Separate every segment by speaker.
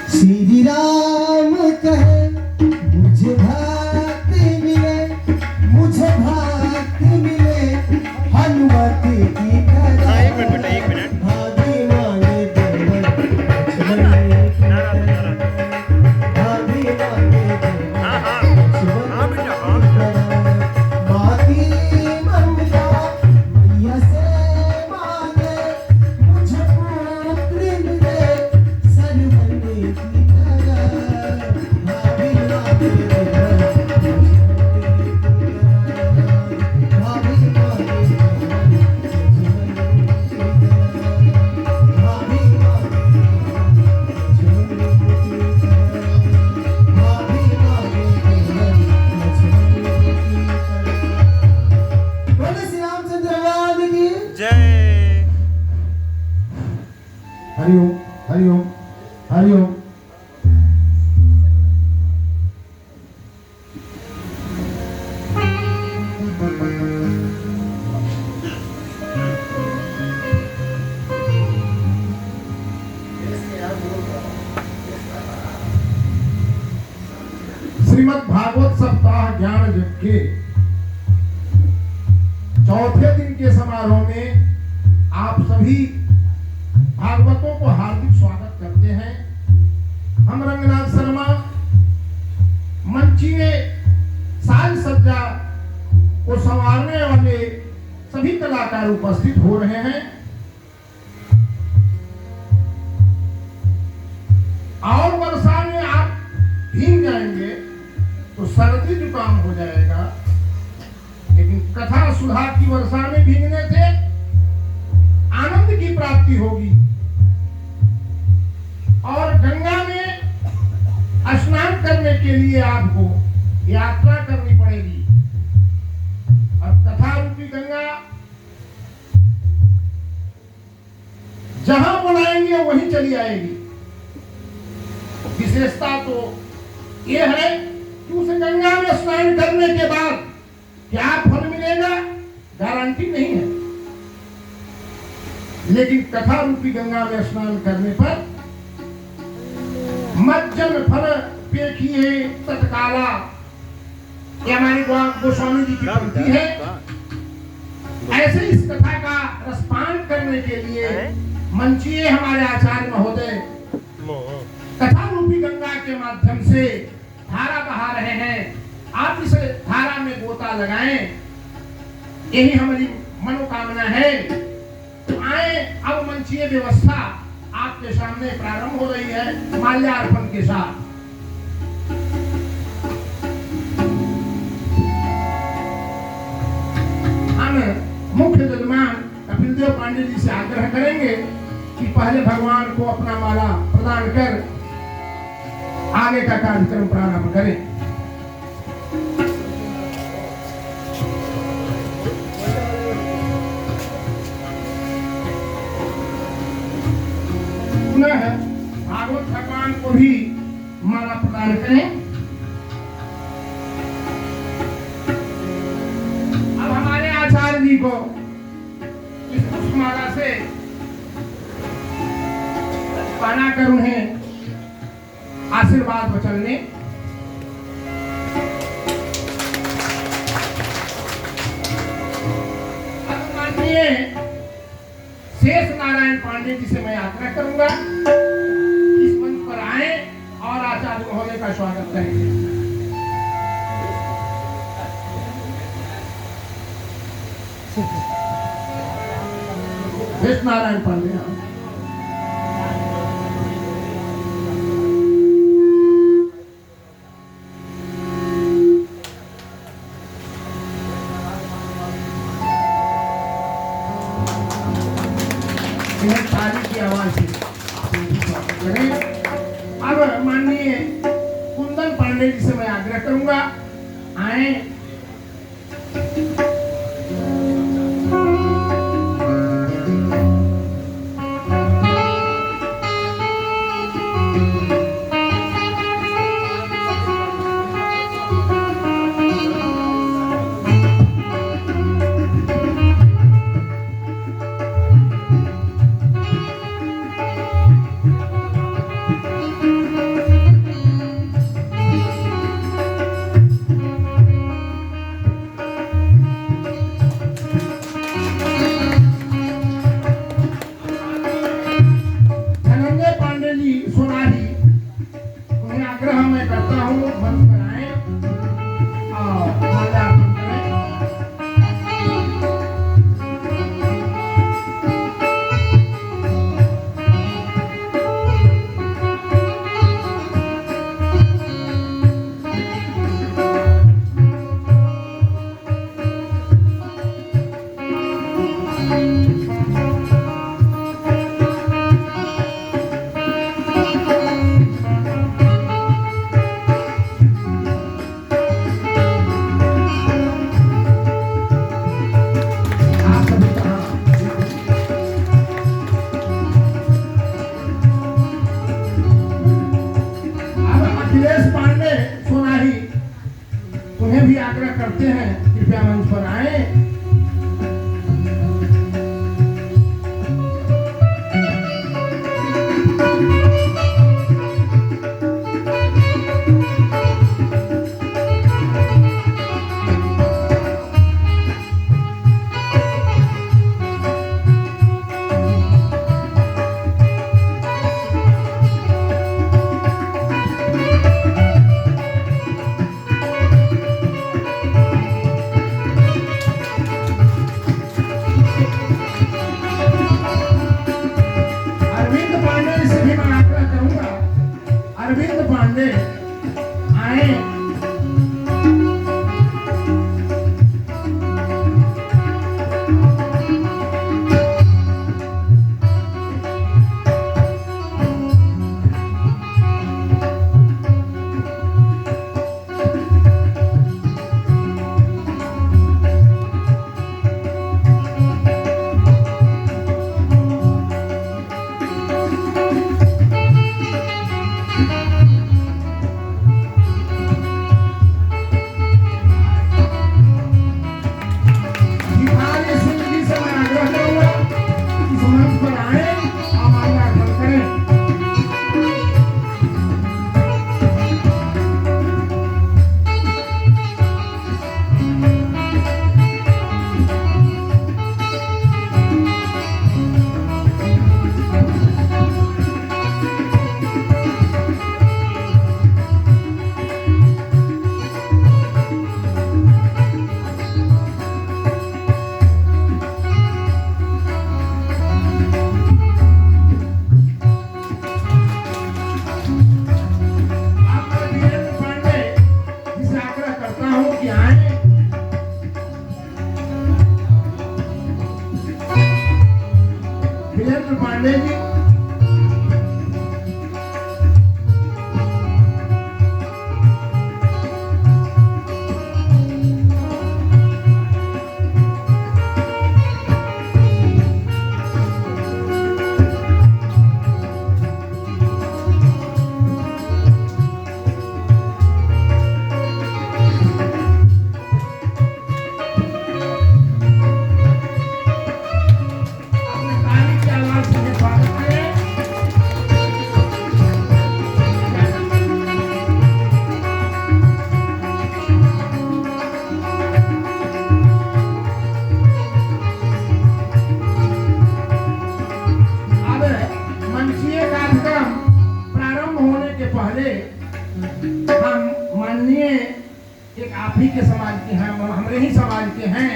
Speaker 1: श्री राम कहे मुझे भक्ति मिले, मुझे भक्ति मिले हनुमति की तरह।
Speaker 2: एक मिनट
Speaker 1: भाभी मांगे देवर लक्ष्मण भाभी मांगे देवर लक्ष्मण माती ममता मैया से मांगे, मुझे पुत्र मिले सरवने की तरह। भाभी मांगे देवर लक्ष्मण भाभी मांगे
Speaker 2: जय।
Speaker 1: हरिओम हरिओम हरिओम।
Speaker 3: श्रीमद् भागवत सप्ताह ज्ञान यज्ञ के चौथे दिन के समारोह में आप सभी भागवतों को हार्दिक स्वागत करते हैं। हम रंगनाथ शर्मा मंचीय साज सज्जा को संवारने वाले सभी कलाकार उपस्थित हो रहे हैं और वर्षा में आप भीग जाएंगे तो सर्दी जुकाम हो जाएगा, लेकिन कथा सुधा की वर्षा में भीगने से आनंद की प्राप्ति होगी। और गंगा में स्नान करने के लिए आपको यात्रा करनी पड़ेगी और कथा रूपी गंगा जहां बुलाएंगे वहीं चली आएगी। विशेषता तो यह है कि उस गंगा में स्नान करने के बाद क्या फल मिलेगा गारंटी नहीं है, लेकिन कथा रूपी गंगा में स्नान करने पर मज्जन फल पेखिए तत्काला, ये हमारी गोस्वामी जी की पंक्ति है। ऐसे इस कथा का रसपान करने के लिए मंचीय हमारे आचार्य महोदय कथा रूपी गंगा के माध्यम से धारा बहा रहे हैं। आप इस धारा में गोता लगाएं, यही हमारी मनोकामना है। तो आए, अब मंचीय व्यवस्था आपके सामने प्रारंभ हो रही है माल्यार्पण के साथ। हम मुख्य जजमान कपिल देव पांडे जी से आग्रह करेंगे कि पहले भगवान को अपना माला प्रदान कर आगे का कार्यक्रम प्रारंभ करें। पुनः भागवत भगवान को भी माला प्रदान करें। अब हमारे आचार्य जी को इस पुष्पमाला से पहना कर उन्हें आशीर्वाद वचन दें। अब माननीय शेष नारायण पांडे जी से मैं आग्रह करूंगा इस मंच पर आए और आचार्य महोदय का स्वागत करेंगे। शेष नारायण पांडे ताली की आवाज से करें। अब माननीय कुंदन पांडे जी से मैं आग्रह करूंगा आए। भी आग्रह करते हैं कृपया मंच पर आए। अरविंद पांडे से भी मैं आग्रह करूंगा, अरविंद पांडे आए। भिखारी सिंह जी से मैं आग्रह करूंगा इस मंच पर आए और माल्यार्पण करें। अब मैं वीरेंद्र पांडे जी से आग्रह करता हूं कि आए। वीरेंद्र पांडे जी अपने ताली की आवाज से स्वागत करें। अब मंचीय कार्यक्रम प्रारंभ होने के पहले हम माननीय एक आप ही के समाज के हैं, हमारे ही समाज के हैं,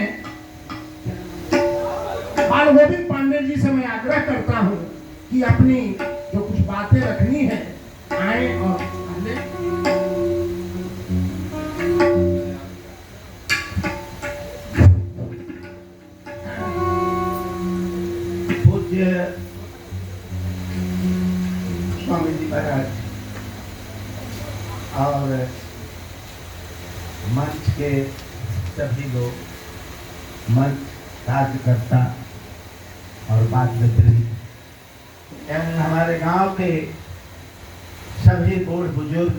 Speaker 3: बाल गोविंद पांडे जी से मैं आग्रह करता हूं कि अपनी जो कुछ बातें रखनी है आए और पहले
Speaker 1: पूज्य स्वामी जी महाराज और मंच के सभी लोग, मंच कार्यकर्ता और बात मित्री एवं हमारे गांव के सभी बूढ़ बुजुर्ग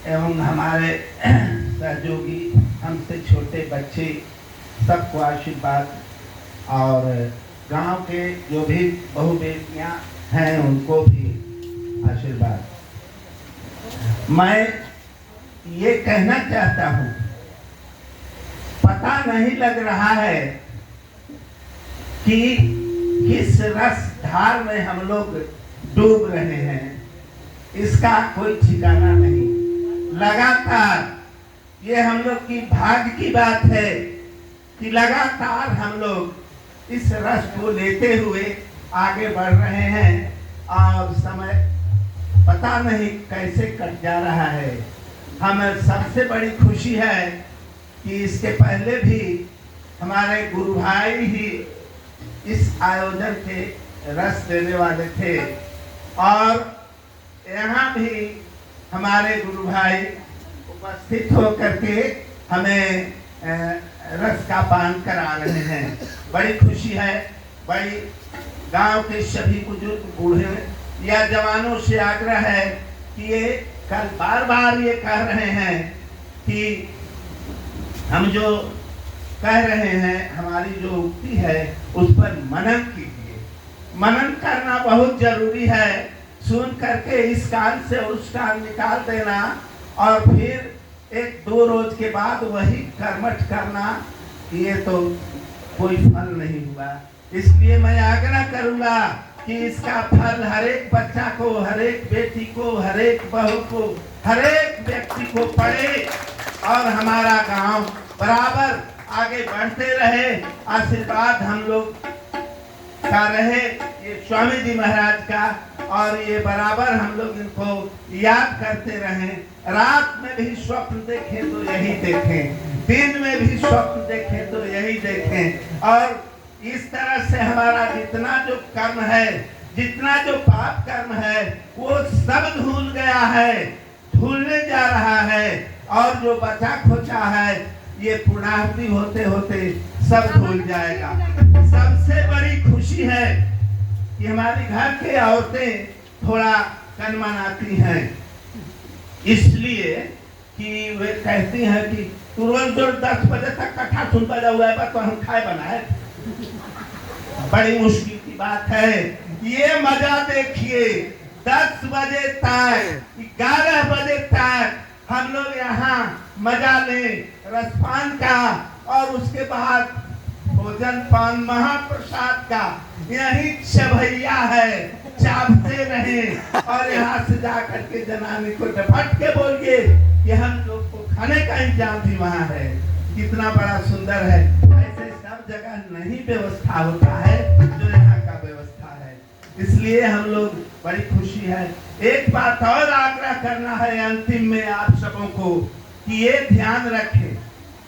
Speaker 1: एवं हमारे सहयोगी, हमसे छोटे बच्चे, सबको आशीर्वाद, और गांव के जो भी बहू बेटियां हैं उनको भी आशीर्वाद। मैं ये कहना चाहता हूँ, पता नहीं लग रहा है कि किस रस धार में हम लोग डूब रहे हैं, इसका कोई ठिकाना नहीं। लगातार ये हम लोग की भाग्य की बात है कि लगातार हम लोग इस रस को लेते हुए आगे बढ़ रहे हैं और समय पता नहीं कैसे कट जा रहा है। हमें सबसे बड़ी खुशी है कि इसके पहले भी हमारे गुरु भाई ही इस आयोजन के रस देने वाले थे और यहाँ भी हमारे गुरु भाई उपस्थित होकर के हमें रस का पान करा रहे हैं। बड़ी खुशी है। बड़ी गांव के सभी बुजुर्ग बूढ़े या जवानों से आग्रह है कि ये कल बार बार ये कह रहे हैं कि हम जो कह रहे हैं, हमारी जो उक्ति है, उस पर मनन कीजिए। मनन करना बहुत जरूरी है। सुन करके इस कान से उस कान निकाल देना और फिर 1-2 रोज के बाद वही कर्मठ करना, ये तो कोई फल नहीं हुआ। इसलिए मैं आग्रह करूंगा कि इसका फल हर एक बच्चा को, हर एक बेटी को, हर एक बहू को, हर एक व्यक्ति को पड़े और हमारा गांव बराबर आगे बढ़ते रहे। आशीर्वाद हम लोग का रहे, ये स्वामी जी महाराज का, और ये बराबर हम लोग इनको याद करते रहें। रात में भी स्वप्न देखें तो यही देखें, दिन में भी स्वप्न देखें तो यही देखें। और इस तरह से हमारा जितना जो कर्म है, जितना जो पाप कर्म है, वो सब धुल गया है, धुलने जा रहा है। और जो बचा खोचा है, ये पुण्याहुति होते होते सब भूल जाएगा। सबसे बड़ी खुशी है कि हमारे घर के औरतें थोड़ा कनमनाती हैं, इसलिए कि वे कहती हैं कि तू रोज 10 बजे तक कथा सुनता जाऊंगा तो हम खाए बनाए। बड़ी मुश्किल की बात है। ये मजा देखिए, 10 बजे तक, 11 बजे तक हम लोग यहाँ मजा लें रसपान का, और उसके बाद भोजन पान महाप्रसाद का। यही चबैया है, चापते रहे और यहाँ से जाकर के जनानी को डपट के बोलिए कि हम लोग को खाने का इंतजाम भी वहाँ है। कितना बड़ा सुंदर है। ऐसे सब जगह नहीं व्यवस्था होता है जो यहाँ का व्यवस्था है। इसलिए हम लोग बड़ी खुशी है। एक बात और आग्रह करना है अंतिम में आप सबों को कि ये ध्यान रखें,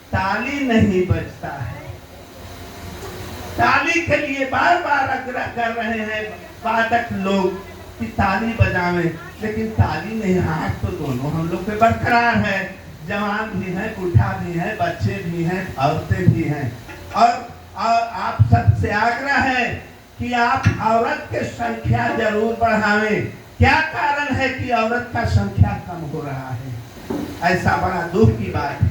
Speaker 1: ताली नहीं बजता है। ताली के लिए बार बार आग्रह कर रहे हैं वादक लोग कि ताली बजावें, लेकिन ताली नहीं, हाथ तो दोनों हम लोग पे बरकरार है। जवान भी है, बूढ़ा भी है, बच्चे भी हैं, औरतें भी हैं। और आप सबसे आग्रह है कि आप औरत की संख्या जरूर बढ़ावें। क्या कारण है कि औरत का संख्या कम हो रहा है? ऐसा बड़ा दुख की बात है।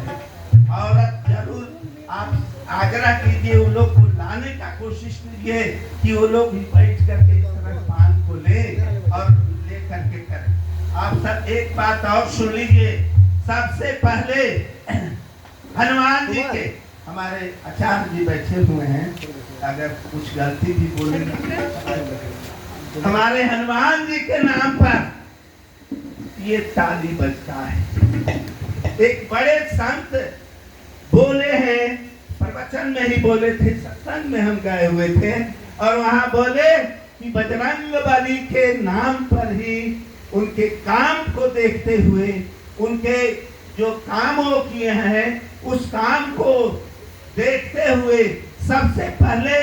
Speaker 1: औरत जरूर आप आग्रह कीजिए, उन लोग को लाने का कोशिश कीजिए कि वो लोग भी बैठ करके इस तरह पान को ले और ले करके करें। आप सब एक बात और सुन लीजिए। सबसे पहले हनुमान जी के, हमारे आचार्य जी बैठे हुए हैं, अगर कुछ गलती भी बोलेंगे, हमारे हनुमान जी के नाम पर ये ताली बजता है। एक बड़े संत बोले हैं, प्रवचन में ही बोले थे, सत्संग में हम गए हुए थे, और वहां बोले कि बजरंग बली के नाम पर ही उनके काम को देखते हुए, उनके जो काम वो किए हैं उस काम को देखते हुए सबसे पहले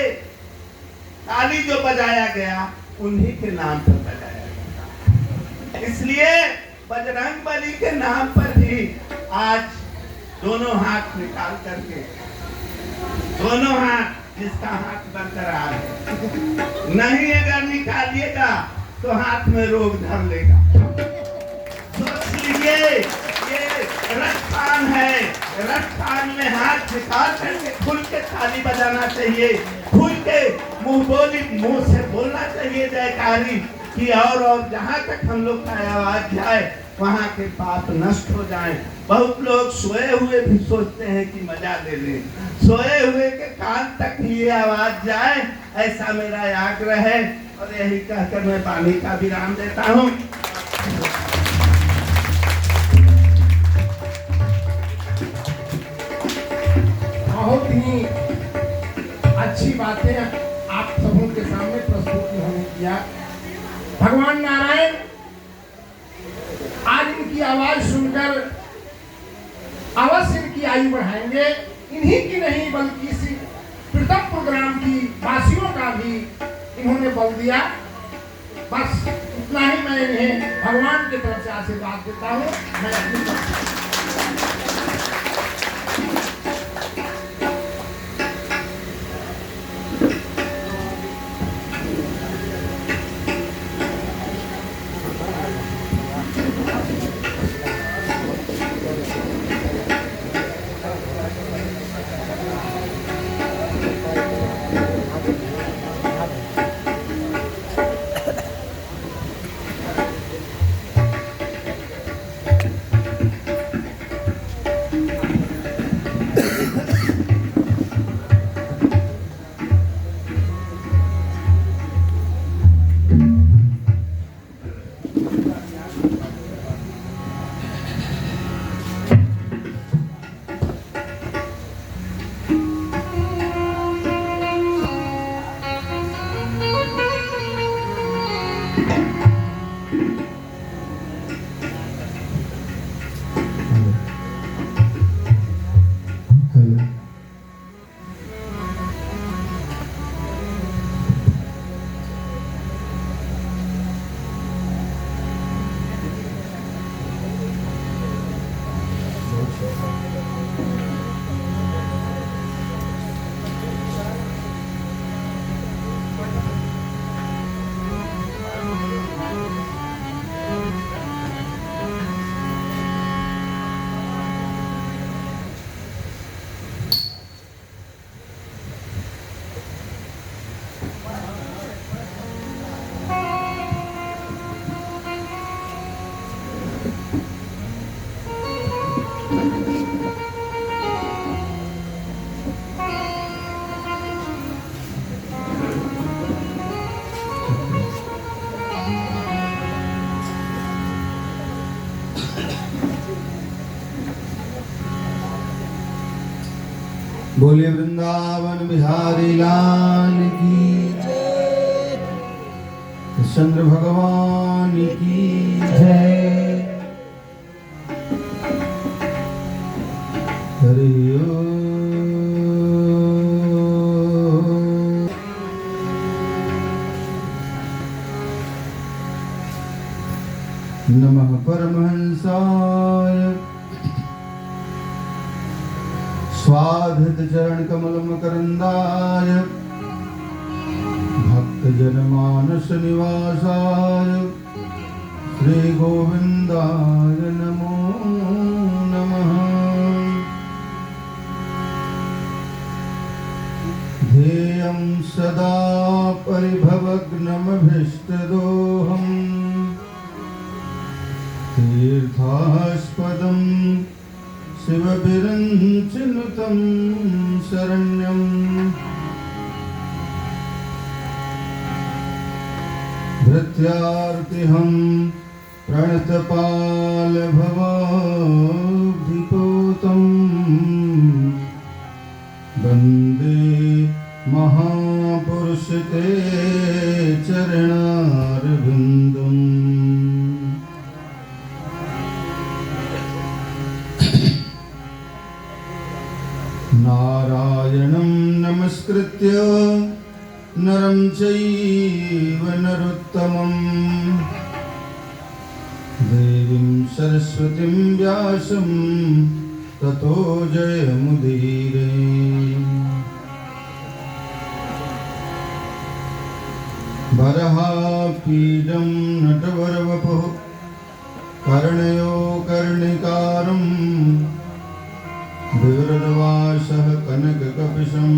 Speaker 1: ताली जो बजाया गया उन्हीं के नाम पर बजाया गया। इसलिए बजरंग बली के नाम पर ही आज दोनों हाथ निकाल करके, दोनों हाथ, जिसका हाथ बरकरार है, नहीं अगर निकालिएगा तो हाथ में रोग धर लेगा। सोच लीजिए, ये रसपान है, रसपान में हाथ निकाल करके खुल के ताली बजाना चाहिए, खुल के मुंह से बोलना चाहिए जयकारी कि और जहाँ तक हम लोग का आवाज जाए वहाँ के पाप नष्ट हो जाएं। बहुत लोग सोए हुए भी सोचते हैं कि मजा ले लें, सोए हुए के कान तक ये आवाज जाए, ऐसा मेरा आग्रह है। और यही कहकर मैं पानी का विराम देता हूँ।
Speaker 3: बहुत ही अच्छी बातें आप सबों के सामने प्रस्तुत उन्होंने किया। भगवान नारायण आज इनकी आवाज सुनकर अवश्य इनकी आयु बढ़ाएंगे। इन्हीं की नहीं बल्कि इसी प्रतापपुर ग्राम की वासियों का भी इन्होंने बल दिया। बस इतना ही मैं इन्हें भगवान की तरफ से आशीर्वाद देता हूँ। मैं अपनी
Speaker 4: बोले वृंदावन बिहारी लाल की जय, चंद्र भगवान की जय। हरि ओम। नमः परमहंसाय स्वाधृत चरण कमल मकरंदाय भक्त जनमानस निवासाय श्री गोविंदाय नमो नमः। ध्येयं सदा परिभवग्नमभीष्टदोहम् तीर्थास्पदं शिवविरञ्चिनुतं शरण्यं भृत्यार्तिहं प्रणतपालभवाब्धिपोतं वन्दे महापुरुष ते चरणारविन्दम्। नारायणं नमस्कृत्य नरं चैव नरोत्तमं देवीं सरस्वतीं व्यासं ततो जयमुदीरे। वरहापीडं नटवरवपुः कर्णयो कर्णिकारम् विवृतवासः कनककपिशं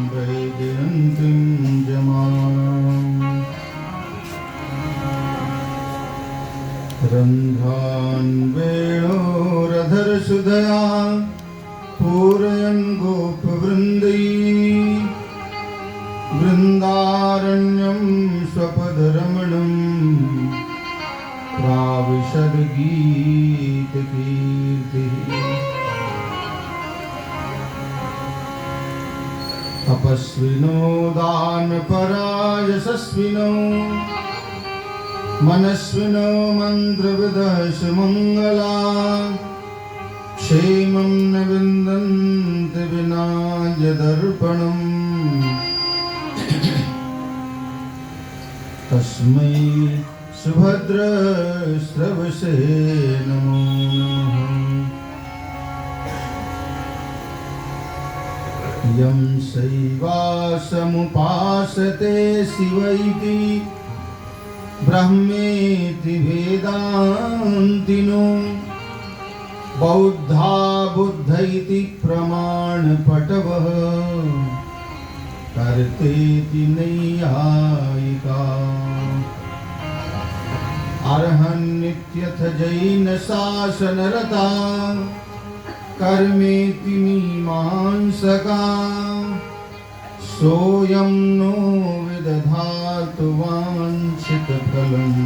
Speaker 4: वैजयन्तीं जमाम्। रन्ध्रान् वेणोरधरसुधया पूरयन् गोपवृन्दैः वृन्दारण्यं स्वपदरमणं प्राविशद्गीतकीर्तिः। तपस्विनो दानपरायशस्विनो मनस्विनो मन्त्रविदः सुमङ्गला क्षेमं न विन्दन्ति विना यदर्पणम्। तस्मै सुभद्रश्रवसे नमो नमः। यं शैवासमुपासते शिवैति ब्रह्मेति वेदान्तिनो बौद्धा बुद्ध इति प्रमाणपटवः कर्तेति नैयायिका। अर्हन्नित्यथ जैनशासनरता कर्मेति मीमांसका सोऽयं नो विदधातु वाञ्छितफलम्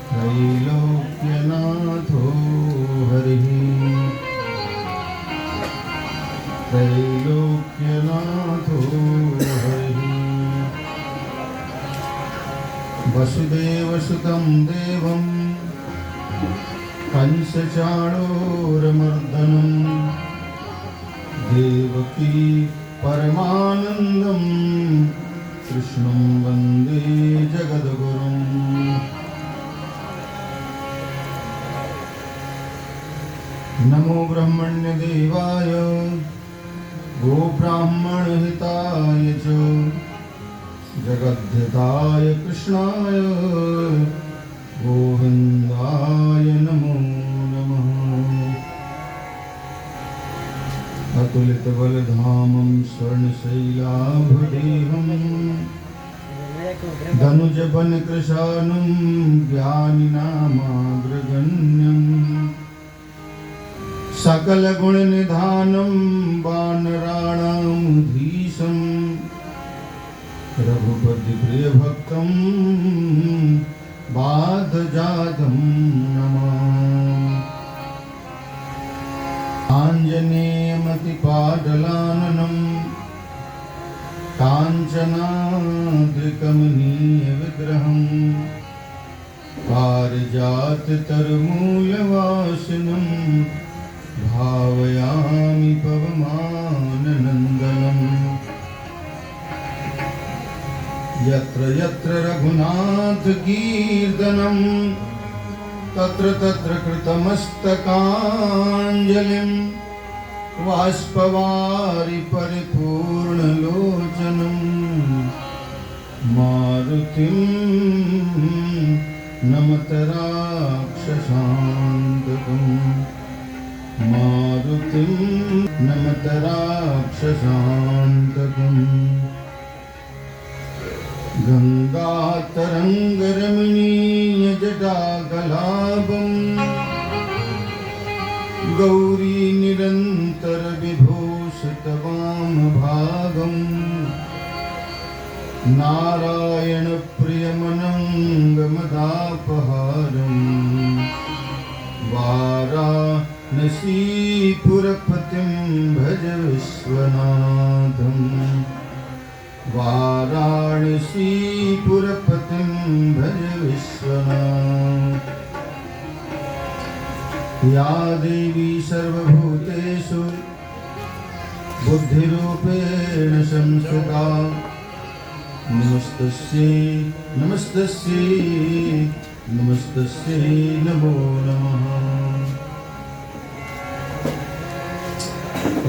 Speaker 4: त्रैलोक्यनाथो हरिः। त्रैलोक्यनाथो हरिः। वसुदेवसुतं देवं कंसचाणूरमर्दनं देवकी परमानन्दं कृष्णं वन्दे जगद्गुरुम्। नमो ब्रह्मण्यदेवाय गोब्राह्मणहिताय च जगद्धिताय कृष्णाय गोविन्दाय नमो नमः। अतुलितबलधामं स्वर्णशैलाभदेहं धनुजवनकृशानं ज्ञानिनामाग्रगण्यम् सकलगुणनिधानं वानराणामधीशं रघुपतिप्रियभक्तं बाधजातं नमामि। आञ्जनेयमतिपाटलाननं काञ्चनाद्रिकमनीयविग्रहं पारिजाततरुमूलवासिनं भावयामि पवमाननन्दनम्। यत्र यत्र रघुनाथकीर्तनं तत्र तत्र कृतमस्तकाञ्जलिं बाष्पवारि परिपूर्णलोचनं मारुतिं नमत राक्षसान्तकम् मारुतिं नमत राक्षसान्तकम्। गङ्गातरङ्गरमणीयजटाकलापं गौरीनिरन्तरविभूषितवामभागं नारायणप्रियमनङ्गमदापहारं वाराणसीपुरपतिं भज विश्वनाथम् वाराणसीपुरपतिं भज विश्वनाथ। या देवी सर्वभूतेषु बुद्धिरूपेण संस्थिता नमस्तस्यै नमस्तस्यै नमस्तस्यै नमो नमः।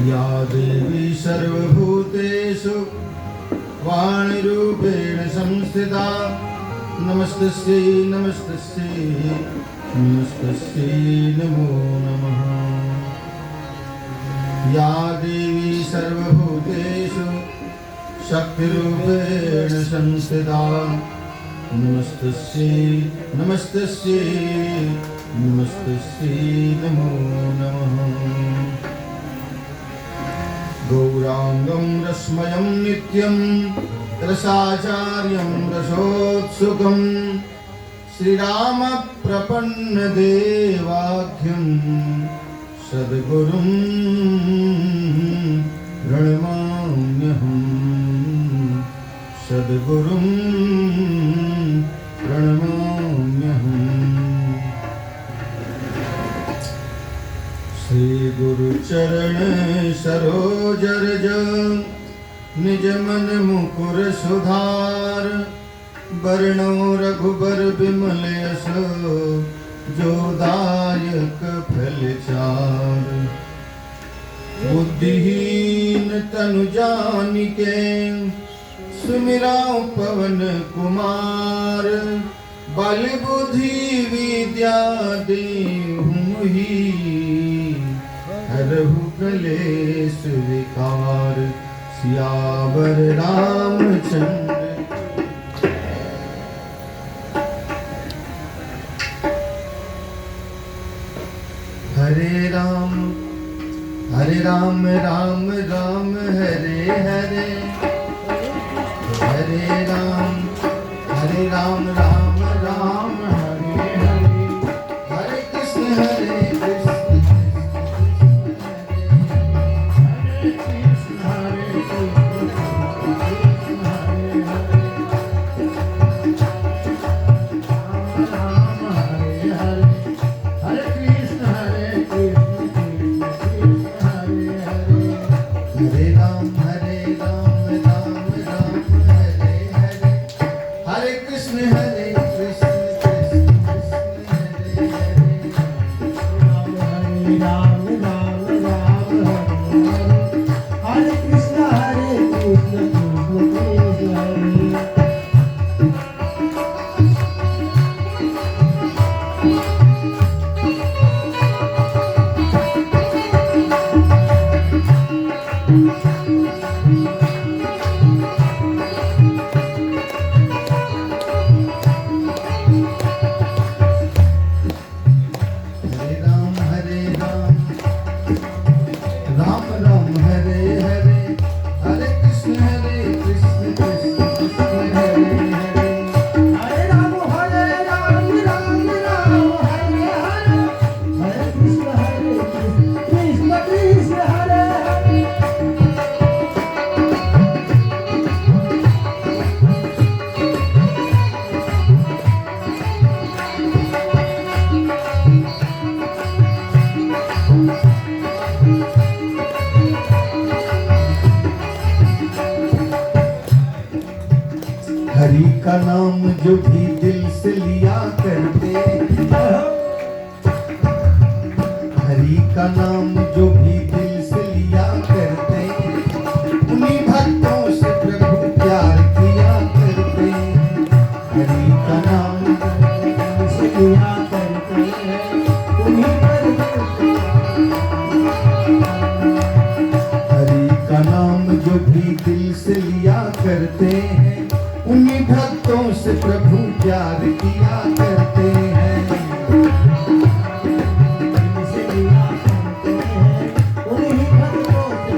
Speaker 4: या देवी सर्वभूतेषु वाणिरूपेण संस्थिता नमस्तस्यै नमस्तस्यै नमस्तस्यै नमो नमः। या देवी सर्वभूतेषु शक्तिरूपेण संस्थिता नमस्तस्यै नमस्तस्यै नमस्तस्यै नमो नमः। गौरांगं रश्मयं नित्यं रसाचार्यं रसोत्सुकं श्रीरामप्रपन्नदेवाख्यं सद्गुरुं प्रणमाम्यहं सद्गुरुं प्रणमाम्यहं। श्री गुरुचरण सरोज रज निज मन मुकुर सुधार बरनो रघुबर बिमल यश जो दायक फल चार। बुद्धिहीन तनु जानिके सुमिरा पवन कुमार बल बुद्धि विद्या देहु ही हरहु कलेश विकार। सियावर रामचंद्र हरे राम राम राम हरे हरे हरे राम राम राम हरे हरे हरे कृष्ण हरे कृष्ण हरि का नाम जो भी दिल से लिया करते, हरि का नाम जो भी दिल से लिया करते, उन्हीं भक्तों से प्रभु प्यार किया करते। हरि का नाम दिल से लिया करते हैं, उन्हीं हरि का नाम जो भी दिल से लिया करते हैं, उन्हीं भक्तों से प्रभु प्यार किया करते हैं। दिल से लिया करते हैं, उन्हीं भक्तों से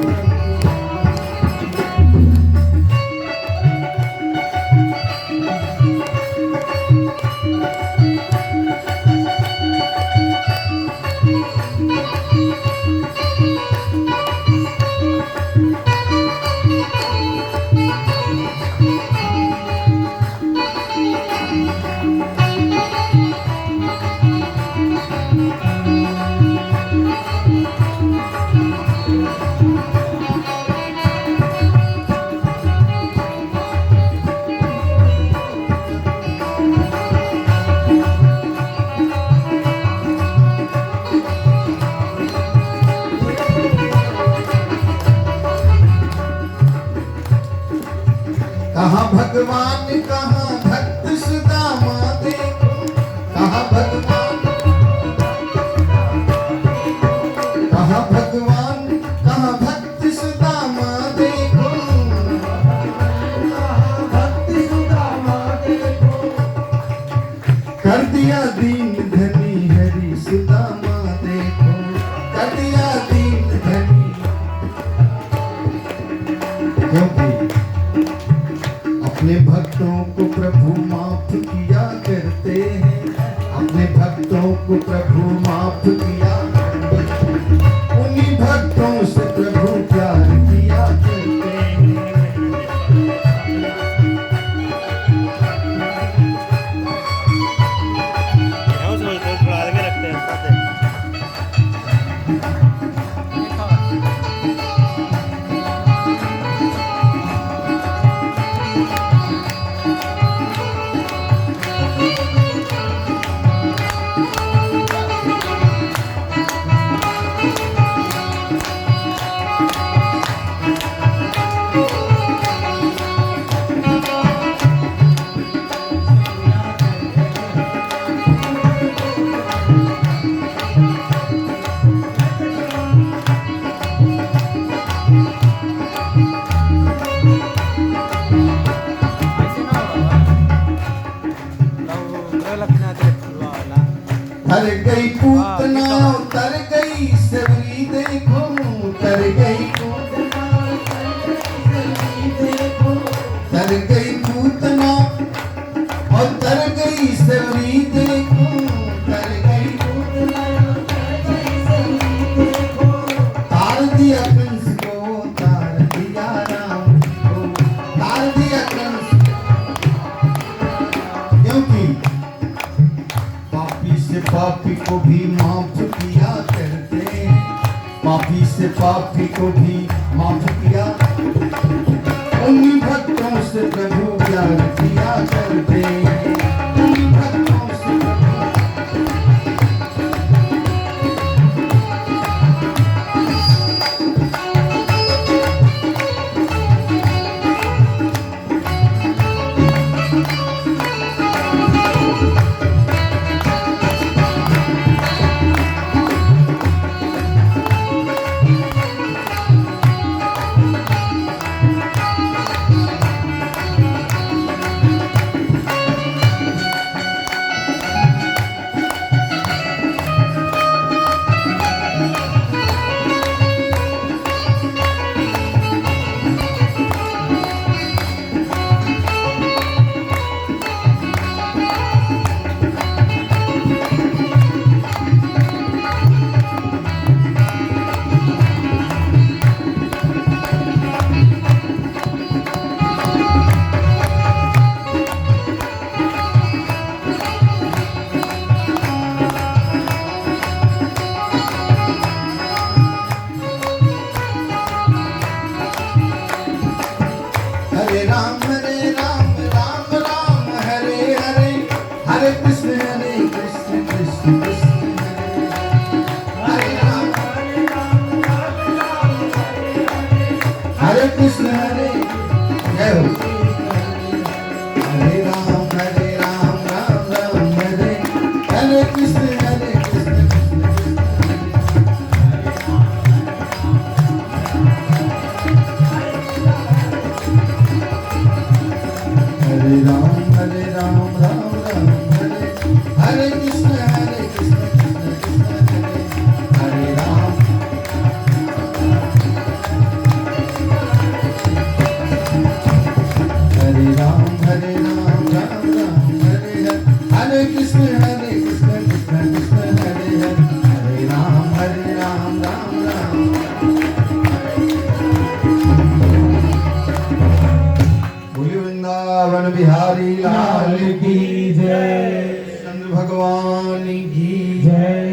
Speaker 4: कहाँ भगवान कहाँ भक्त सुदामा देखो, कहाँ भगवान कहाँ भगवान कहाँ भक्त सुदामा देखो, कहाँ भक्त सुदामा देखो, कर दिया दीन धनी हरि सुदामा देखो, कर दिया दीन धनी। क्योंकि अपने भक्तों को प्रभु माफ किया करते हैं, अपने भक्तों को प्रभु माफ किया करते हैं, उन्हीं भक्तों से प्रभु प्यार किया करते हैं।
Speaker 2: यहाँ से थोड़ा आगे रखते हैं साथ में।
Speaker 4: तर गई पूतना उतर गई सबरी देखो, तर गई पूतना तर गई पूतना और तर गई सबरी देखो, तर गई पूतना तार दिया कंस को, तार दिया राम को, तार दिया कंस। क्योंकि पापी से पापी को भी माफ किया करते हैं, पापी से पापी को भी माफ किया, उन्हीं भक्तों से प्रभु प्यार किया करते हैं, उन्हीं भक्तों से प्रभु। हरे कृष्ण कृष्ण कृष्ण हरे राम हरे कृष्ण हरे जय हो हरे राम राम राम हरे हरे कृष्ण हरे राम राम राम हरे हरे कृष्ण कृष्ण कृष्ण हरे राम हरे राम राम राम हरे हरे कृष्ण कृष्ण कृष्ण हरे राम राम राम बोलिए वृंदावन बिहारी लाल की जय चंद्र भगवान की जय।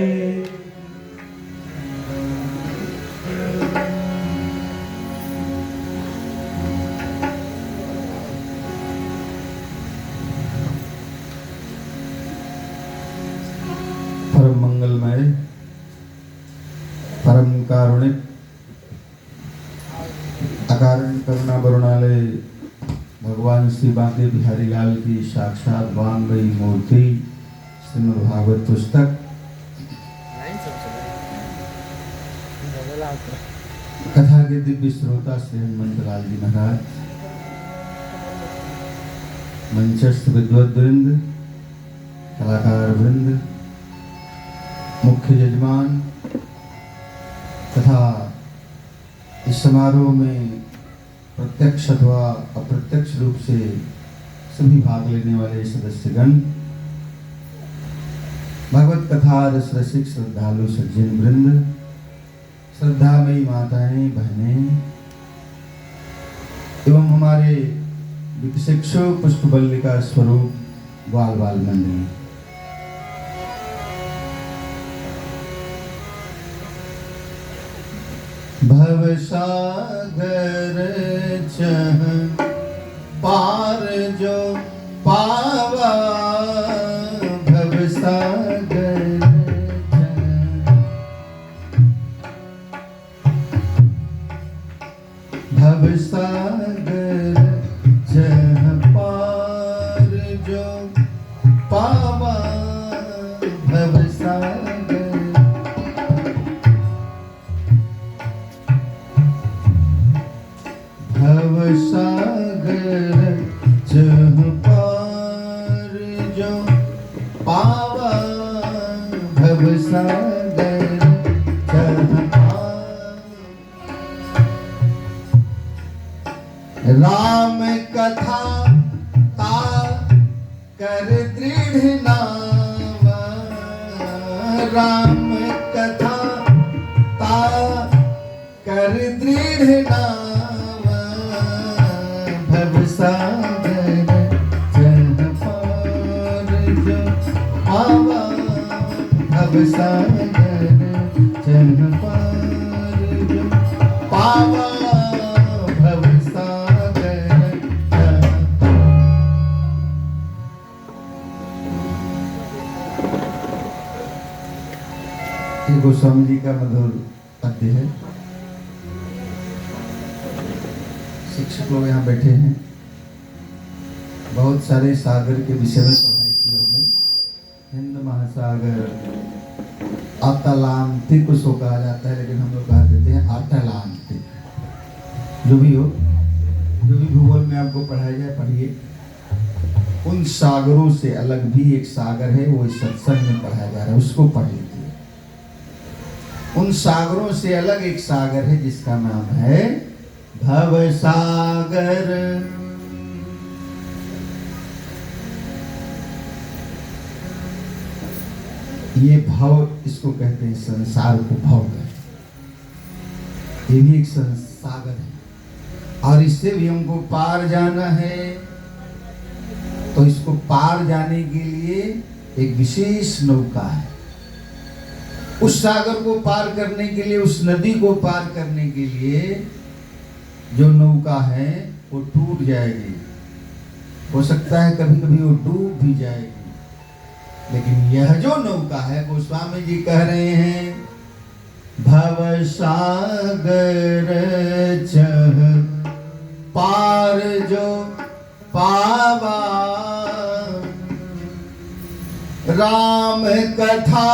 Speaker 4: परम मंगलमय परम कारुणिक अकारण करुणा वरुणालय भगवान श्री बांके बिहारी लाल की साक्षात वांगमयी मूर्ति श्रीमद् भागवत पुस्तक कथा के दिव्य श्रोता श्री हनुमंत लाल जी महाराज, मंचस्थ विद्वत वृंद, कलाकार वृंद, मुख्य यजमान तथा इस समारोह में प्रत्यक्ष अथवा अप्रत्यक्ष रूप से सभी भाग लेने वाले सदस्यगण, भगवत कथा रस रसिक श्रद्धालु सज्जन वृंद, श्रद्धामयी माताएं बहनें एवं हमारे विकसिक्षु पुष्पबल्लिका स्वरूप ग्वाल बाल मंडली, भवसागर चह पार जो पावा भवसागर भवसागर चह पार जो पावा भवसागर भवसागर जह पार जो पावा भवसागर जह पार। राम कथा ता कर दृढ़ नावा, राम कथा ता कर दृढ़ नावा भवसागर जह पार जो पावा भवसागर जह पार जो पावा भवसागर। ये गोस्वामी जी का मधुर पद्य है। शिक्षक लोग यहाँ बैठे हैं, बहुत सारे सागर के विषय में पढ़ाई की होगी। हिंद महासागर अतलांतिक उसको कहा जाता है, लेकिन हम लोग कहा देते हैं अतलांतिक। जो भी हो, जो भी भूगोल में आपको पढ़ाया जाए पढ़िए। उन सागरों से अलग भी एक सागर है, वो इस सत्संग में पढ़ाया जा रहा है, उसको पढ़ लीजिए। उन सागरों से अलग एक सागर है जिसका नाम है भवसागर। ये भव, इसको कहते हैं संसार को भव कहते हैं। ये भी एक सागर है और इससे भी हमको पार जाना है। तो इसको पार जाने के लिए एक विशेष नौका है। उस सागर को पार करने के लिए, उस नदी को पार करने के लिए जो नौका है वो टूट जाएगी। हो सकता है कभी कभी वो डूब भी जाएगी, लेकिन यह जो नौका है गोस्वामी जी कह रहे हैं भव सागर चह पार जो पावा राम कथा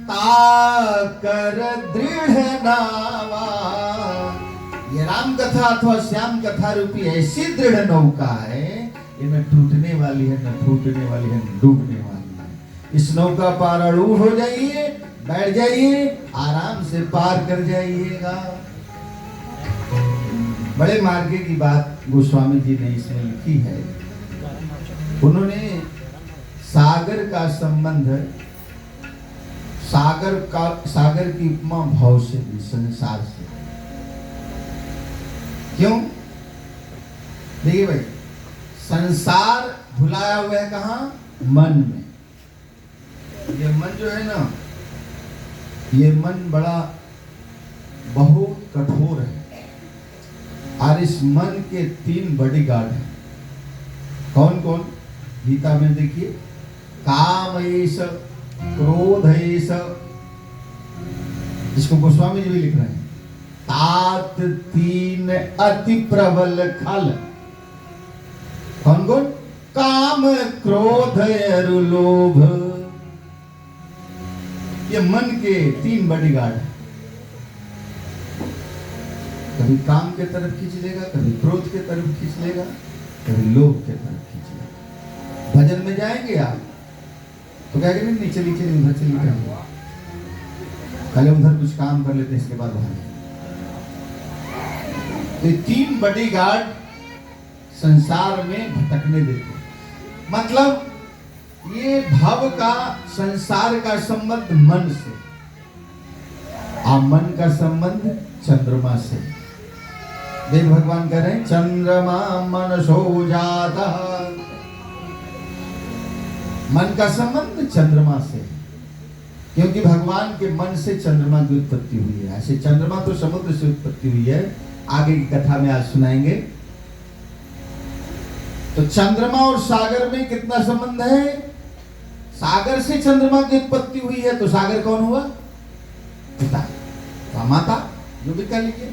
Speaker 4: ताकर दृढ़ नावा। ये राम कथा अथवा श्याम कथा रूपी ऐसी दृढ़ नौका है, ये न टूटने वाली है, न फूटने वाली है, न डूबने वाली है। इस नौका पार अड़ू हो जाइए, बैठ जाइए, आराम से पार कर जाइएगा। बड़े मार्गे की बात गोस्वामी जी ने इसमें लिखी है। उन्होंने सागर का संबंध सागर की उपमा भाव से भी, संसार से। क्यों? देखिए भाई, संसार भुलाया हुआ है कहाँ? मन में। ये मन जो है ना, ये मन बड़ा बहुत कठोर है और इस मन के 3 बॉडीगार्ड हैं। कौन कौन? गीता में देखिए, काम ऐस, क्रोध ऐस, जिसको गोस्वामी जी भी लिख रहे हैं, तात 3 अति प्रबल खल। कौन कौन? काम, क्रोध और लोभ। ये मन के 3 बॉडीगार्ड हैं। कभी काम के तरफ खींच लेगा, कभी क्रोध के तरफ खींच लेगा, कभी लोभ के तरफ खींच लेगा। भजन में जाएंगे आप तो कहेंगे नहीं चलिए उधर चलिए, पहले उधर कुछ काम कर लेते हैं, इसके बाद वहां। तो 3 बॉडीगार्ड संसार में भटकने देते। मतलब ये भव का, संसार का संबंध मन से, और मन का संबंध चंद्रमा से। वेद भगवान कह रहे हैं चंद्रमा मनसो जाता। मन का संबंध चंद्रमा से, क्योंकि भगवान के मन से चंद्रमा की उत्पत्ति हुई है। ऐसे चंद्रमा तो समुद्र से उत्पत्ति हुई है, आगे की कथा में आज सुनाएंगे। तो चंद्रमा और सागर में कितना संबंध है? सागर से चंद्रमा की उत्पत्ति हुई है, तो सागर कौन हुआ? पिता, माता, जो भी कह लीजिए।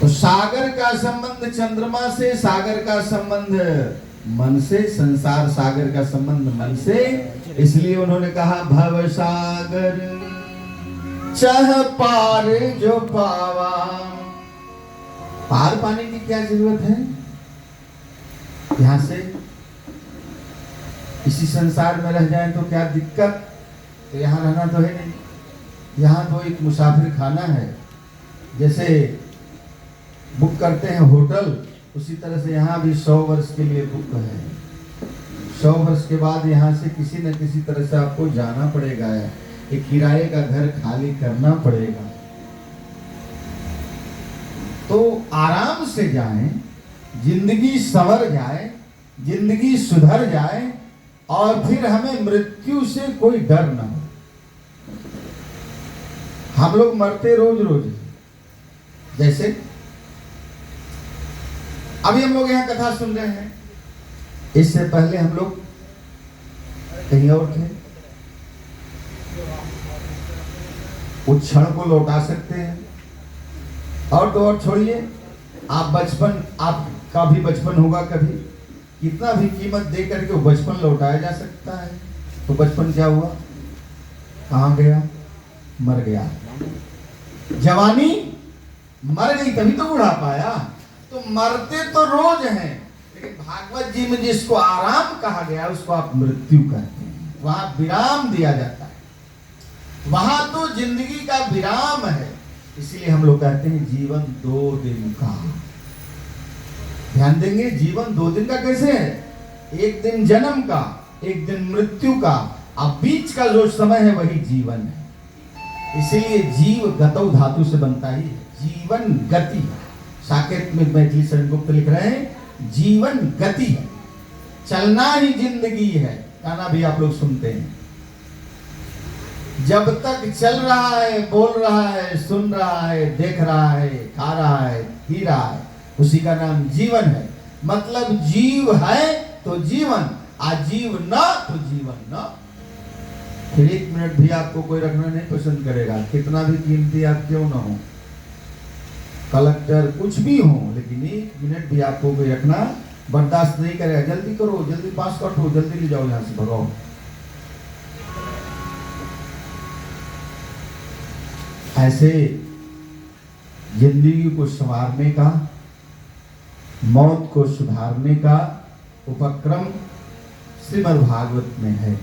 Speaker 4: तो सागर का संबंध चंद्रमा से, सागर का संबंध मन से, संसार सागर का संबंध मन से। इसलिए उन्होंने कहा भव सागर चह पार जो पावा। पार पाने की क्या जरूरत है? यहां से इसी संसार में रह जाए तो क्या दिक्कत? तो यहां रहना तो है नहीं। यहां तो एक मुसाफिर खाना है, जैसे बुक करते हैं होटल, उसी तरह से यहाँ भी 100 वर्ष के लिए बुक है। 100 वर्ष के बाद यहाँ से किसी न किसी तरह से आपको जाना पड़ेगा, एक किराए का घर खाली करना पड़ेगा। तो आराम से जाएं, जिंदगी संवर जाए, जिंदगी सुधर जाए, और फिर हमें मृत्यु से कोई डर ना हो। हम लोग मरते रोज रोज, जैसे अभी हम लोग यहाँ कथा सुन रहे हैं, इससे पहले हम लोग कहीं और थे। उस क्षण को लौटा सकते हैं, और तो और छोड़िए, आप बचपन, आपका भी बचपन होगा कभी, कितना भी कीमत दे करके वो बचपन लौटाया जा सकता है। तो बचपन क्या हुआ? कहाँ गया? मर गया। जवानी मर गई, तभी तो बुढ़ापा आया। तो मरते तो रोज हैं, लेकिन भागवत जी में जिसको आराम कहा गया उसको आप मृत्यु कहते हैं। वहां विराम दिया जाता है, वहां तो जिंदगी का विराम है। इसीलिए हम लोग कहते हैं जीवन 2 दिन का। ध्यान देंगे, जीवन 2 दिन का कैसे है? एक दिन जन्म का, एक दिन मृत्यु का, अब बीच का जो समय है वही जीवन है। इसीलिए जीव गतौ धातु से बनता ही है, जीवन गति। साकेत में मैथिली शरण गुप्त लिख रहे हैं जीवन गति है, चलना ही जिंदगी है। गाना भी आप लोग सुनते हैं, जब तक चल रहा है, बोल रहा है, सुन रहा है, देख रहा है, खा रहा है, पी रहा है, उसी का नाम जीवन है। मतलब जीव है तो जीवन, आजीव न तो जीवन न। फिर 1 मिनट भी आपको कोई रखना नहीं पसंद करेगा, कितना भी कीमती आप क्यों ना हो, कलेक्टर कुछ भी हो, लेकिन 1 मिनट भी आपको कोई रखना बर्दाश्त नहीं करेगा। जल्दी करो, जल्दी पास करो, जल्दी ले जाओ यहाँ से, भगाओ। ऐसे जिंदगी को संवारने का, मौत को सुधारने का उपक्रम श्रीमद् भागवत में है।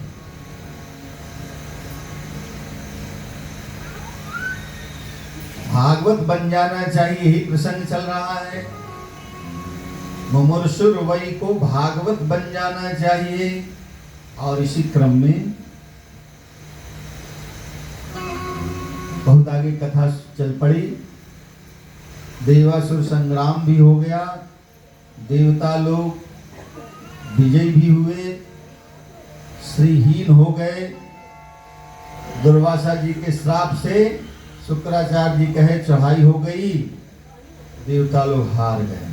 Speaker 4: भागवत बन जाना चाहिए, यही प्रसंग चल रहा है। मुमुर्षुर वै को भागवत बन जाना चाहिए। और इसी क्रम में बहुत आगे कथा चल पड़ी। देवासुर संग्राम भी हो गया, देवता लोग विजयी भी हुए, श्रीहीन हो गए। दुर्वासा जी के श्राप से शुक्राचार्य जी कहे चढ़ाई हो गई, देवता लोग हार गए।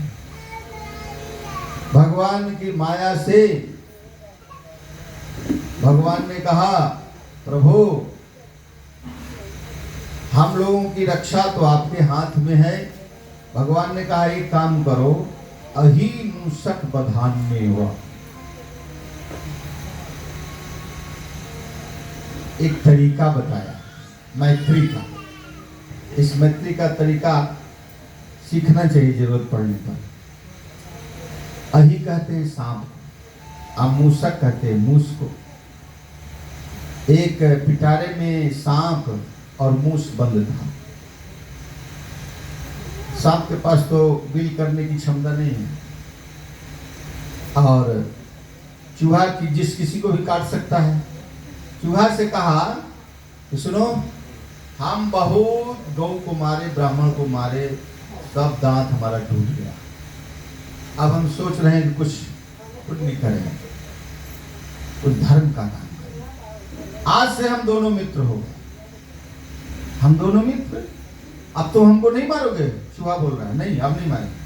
Speaker 4: भगवान की माया से भगवान ने कहा, प्रभु हम लोगों की रक्षा तो आपके हाथ में है। भगवान ने कहा एक काम करो, अही मूषक बधान्य हुआ। एक तरीका बताया मैत्री का। इस मैत्री का तरीका सीखना चाहिए जरूरत पड़ने पर। अही कहते हैं सांप, मूषक कहते हैं मूस को। एक पिटारे में सांप और मूस बंद था। सांप के पास तो बिल करने की क्षमता नहीं है, और चूहा की जिस किसी को भी काट सकता है। चूहा से कहा कि सुनो, हम बहुत गौ को मारे, ब्राह्मण को मारे, सब दांत हमारा टूट गया। अब हम सोच रहे हैं कि कुछ पुण्य करें, कुछ धर्म का काम करें। आज से हम दोनों मित्र हो गए। हम दोनों मित्र, अब तो हमको नहीं मारोगे? चूहा बोल रहा है, नहीं अब नहीं मारेंगे।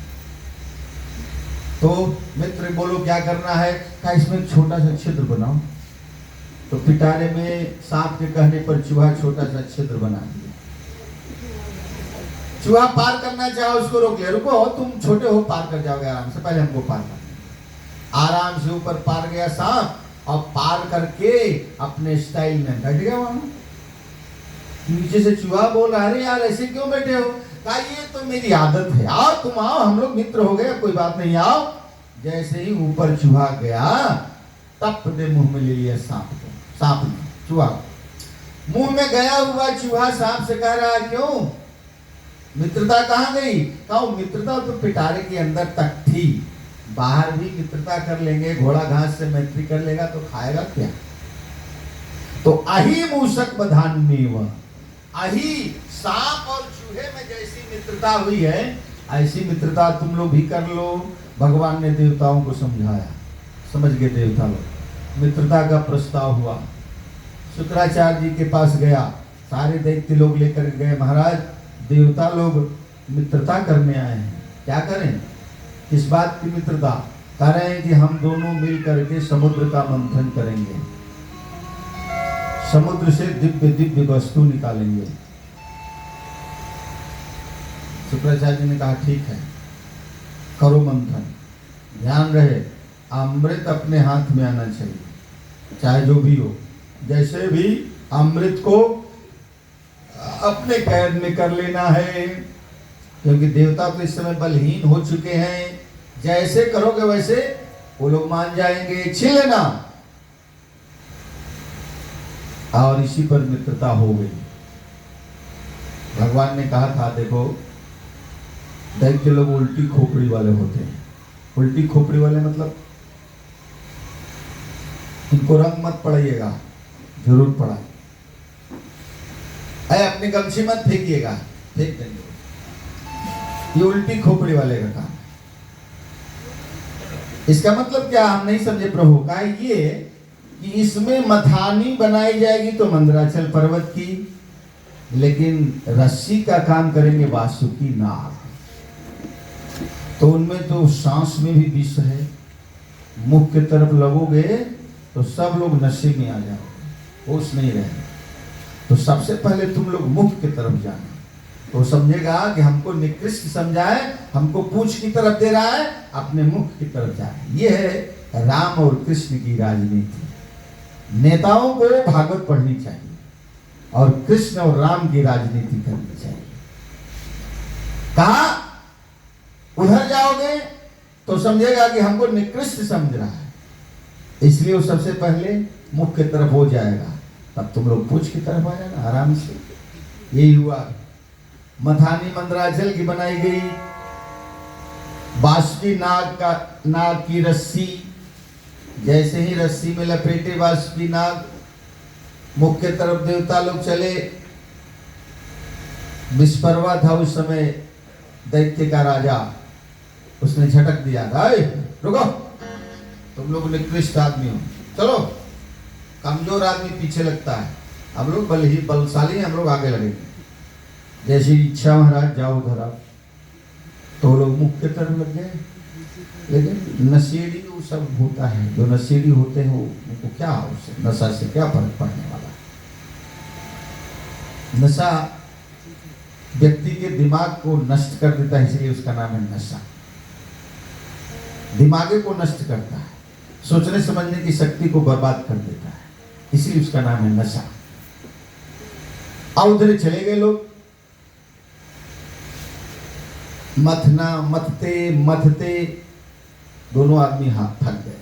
Speaker 4: तो मित्र बोलो क्या करना है? क्या इसमें एक छोटा सा छिद्र बनाओ। तो पिटारे में सांप के कहने पर चूहा छोटा सा छिद्र बना दिया। चूहा पार करना चाहे उसको रोक लिया, रुको तुम छोटे हो, पार कर जाओगे आराम से, पहले हमको पार कर। आराम से ऊपर पार गया सांप, और पार करके अपने स्टाइल में बैठ गया वहां। नीचे से चूहा बोल रहा, अरे यार ऐसे क्यों बैठे हो? कहा ये तो मेरी आदत है, आओ तुम आओ, हम लोग मित्र हो गए, कोई बात नहीं, आओ। जैसे ही ऊपर चूहा गया, तप ने मुंह में ले लिया सांप को। सांप ने चूहा मुंह में गया हुआ चूहा सांप से कह रहा, क्यों मित्रता कहाँ गई? कहा मित्रता तो पिटारे के अंदर तक थी, बाहर भी मित्रता कर लेंगे, घोड़ा घास से मैत्री कर लेगा तो खाएगा क्या? तो अही मूषक बधान्य, अही सांप और चूहे में जैसी मित्रता हुई है, ऐसी मित्रता तुम लोग भी कर लो। भगवान ने देवताओं को समझाया, समझ गए देवता लोग। मित्रता का प्रस्ताव हुआ, शुक्राचार्य जी के पास गया, सारे दैत्य लोग लेकर गए, महाराज देवता लोग मित्रता करने आए हैं, क्या करें? किस बात की मित्रता? कह रहे हैं कि हम दोनों मिल करके समुद्र का मंथन करेंगे, समुद्र से दिव्य दिव्य वस्तु निकालेंगे। शुक्राचार्य जी ने कहा ठीक है, करो मंथन, ध्यान रहे अमृत अपने हाथ में आना चाहिए, चाहे जो भी हो। जैसे भी अमृत को अपने कैद में कर लेना है, क्योंकि देवता तो इस समय बलहीन हो चुके हैं। जैसे करोगे वैसे वो लोग मान जाएंगे, छीन लेना। और इसी पर मित्रता हो गई। भगवान ने कहा था, देखो दैत्य लोग उल्टी खोपड़ी वाले होते हैं। उल्टी खोपड़ी वाले मतलब इनको रंग मत पड़ाइएगा, जरूर पड़ा है, अपनी गमछी मत फेंकिएगा, फेंक देंगे। ये उल्टी खोपड़ी वाले का काम है। इसका मतलब क्या, हम नहीं समझे प्रभु का ये कि इसमें मथानी बनाई जाएगी तो मंदराचल पर्वत की, लेकिन रस्सी का काम करेंगे वासुकी नाग। तो उनमें तो सांस में भी विष है, मुख की तरफ लगोगे तो सब लोग नशे में आ जाओगे, होश नहीं रहेगा। तो सबसे पहले तुम लोग मुख की तरफ जाना, तो समझेगा कि हमको निकृष्ट समझाए, हमको पूंछ की तरफ दे रहा है, अपने मुख की तरफ जाए। ये है राम और कृष्ण की राजनीति। नेताओं को भागवत पढ़नी चाहिए और कृष्ण और राम की राजनीति करनी चाहिए। कहा उधर जाओगे तो समझेगा कि हमको निकृष्ट समझ रहा है, इसलिए वो सबसे पहले मुख की तरफ हो जाएगा, तब तुम लोग पूंछ की तरफ आ जाना आराम से। यही हुआ। मथानी मंदराचल की बनाई गई बासुकी नाग की रस्सी, जैसे ही रस्सी में लपेटे बासुकी नाग, मुख के तरफ देवता लोग चले। विस्परवा था उस समय दैत्य का राजा, उसने झटक दिया, रुको, तुम लोग निकृष्ट आदमी हो, चलो। कमजोर आदमी पीछे लगता है, हम लोग बलशाली हैं, हम लोग आगे लगेंगे। जैसी इच्छा महाराज, जाओ उधर आप। तो लोग मुख के तरफ लग गए। लेकिन नशेड़ी वो सब होता है, जो नशेड़ी होते हैं उनको क्या, उससे नशा से क्या फर्क पड़ने वाला है। नशा व्यक्ति के दिमाग को नष्ट कर देता है, इसलिए उसका नाम है नशा। दिमागे को नष्ट करता है, सोचने समझने की शक्ति को बर्बाद कर देता है, इसलिए उसका नाम है नशा। अब उधर चले गए लोग, मथते दोनों आदमी हाथ थक गए।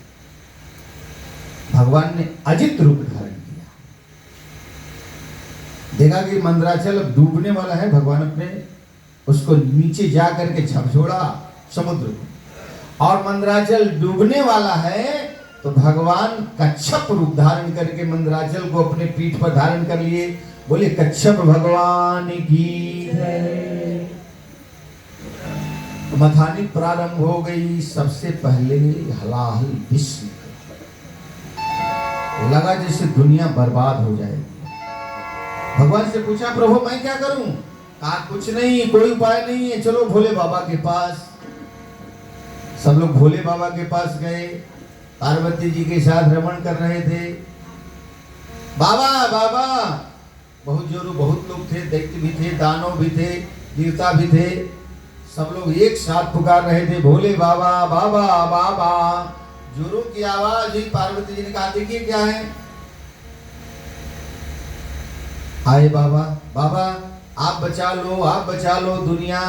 Speaker 4: भगवान ने अजित रूप धारण किया, देखा कि मंदराचल अब डूबने वाला है। भगवान अपने उसको नीचे जा करके झकझोड़ा समुद्र को, और मंदराचल डूबने वाला है तो भगवान कच्छप रूप धारण करके मंदराचल को अपने पीठ पर धारण कर लिए। बोले कच्छप भगवान की जय। मथानी प्रारंभ हो गई। सबसे पहले हलाहल विश्व, लगा जैसे दुनिया बर्बाद हो जाएगी। भगवान से पूछा, प्रभु मैं क्या करूं? कहा कुछ नहीं, कोई उपाय नहीं है, चलो भोले बाबा के पास। सब लोग भोले बाबा के पास गए, पार्वती जी के साथ रमण कर रहे थे। बाबा बाबा, बहुत जोरों बहुत लोग थे, दैत्य भी थे, दानव भी थे, देवता भी थे, सब लोग एक साथ पुकार रहे थे, भोले बाबा बाबा बाबा। जोरों की आवाज हुई। पार्वती जी ने कहा, देखिए क्या है। आए बाबा, बाबा आप बचा लो, आप बचा लो, दुनिया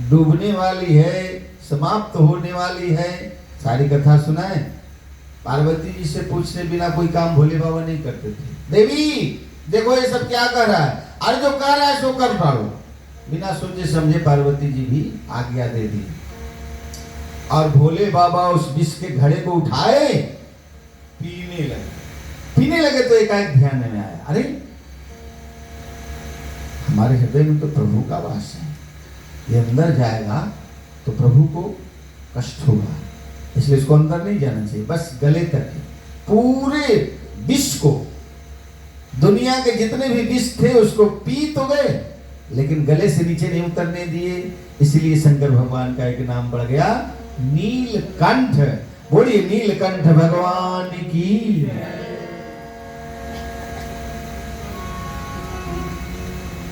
Speaker 4: डूबने वाली है, समाप्त होने वाली है। सारी कथा सुनाए। पार्वती जी से पूछने बिना कोई काम भोले बाबा नहीं करते थे। देवी देखो ये सब क्या कर रहा है, अरे जो कर रहा है सो कर पाओ। बिना सोचे समझे पार्वती जी भी आज्ञा दे दी, और भोले बाबा उस विष के घड़े को उठाए, पीने लगे तो एकाएक ध्यान में आया, अरे हमारे हृदय में तो प्रभु का वास है, ये अंदर जाएगा तो प्रभु को कष्ट होगा, इसलिए इसको अंदर नहीं जाना चाहिए, बस गले तक। पूरे विष को, दुनिया के जितने भी विष थे उसको पी तो गए, लेकिन गले से नीचे नहीं उतरने दिए। इसलिए शंकर भगवान का एक नाम पड़ गया नीलकंठ। बोलिए नीलकंठ भगवान की।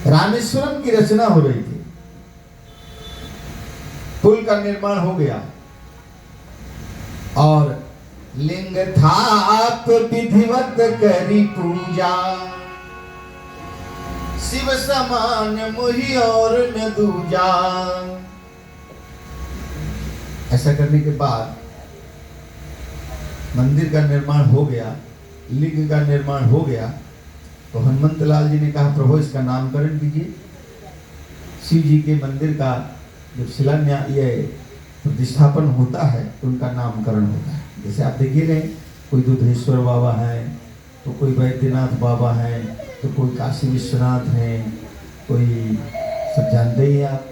Speaker 4: रामेश्वरम की रचना हो रही थी, पुल का निर्माण हो गया, और लिंग थाप विधिवत करी पूजा, शिव समान मुहि और न दूजा। ऐसा करने के बाद मंदिर का निर्माण हो गया, लिंग का निर्माण हो गया, तो हनुमंत लाल जी ने कहा, प्रभु इसका नामकरण कीजिए। शिव जी के मंदिर का जब शिलान्यास ये प्रतिष्ठापन होता है तो उनका नामकरण होता है। जैसे आप देखिए रहे, कोई दुधेश्वर बाबा है, तो कोई वैद्यनाथ बाबा है, तो कोई काशी विश्वनाथ है, कोई सब जानते ही आप।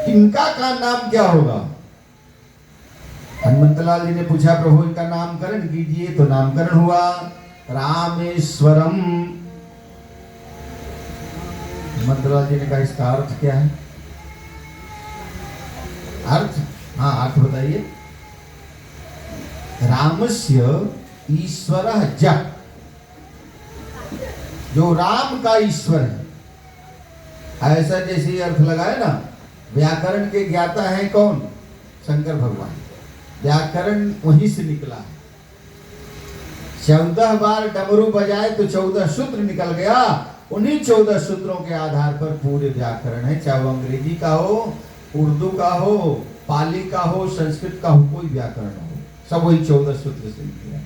Speaker 4: इनका का नाम क्या होगा? हनुमंतलाल जी ने पूछा, प्रभु इनका नामकरण कीजिए, तो नामकरण हुआ रामेश्वरम। हनुमंतलाल जी ने कहा, इसका अर्थ क्या है? अर्थ, हाँ अर्थ बताइए। रामस्य ईश्वरः ज, जो राम का ईश्वर है, ऐसा जैसे अर्थ लगाए ना। व्याकरण के ज्ञाता हैं कौन? शंकर भगवान। व्याकरण वहीं से निकला है। 14 बार डमरू बजाए तो 14 सूत्र निकल गया। उन्हीं 14 सूत्रों के आधार पर पूरे व्याकरण है, चाहे वो अंग्रेजी का हो, उर्दू का हो, पाली का हो, संस्कृत का हो, कोई व्याकरण हो, सब वही 14 सूत्र से निकला।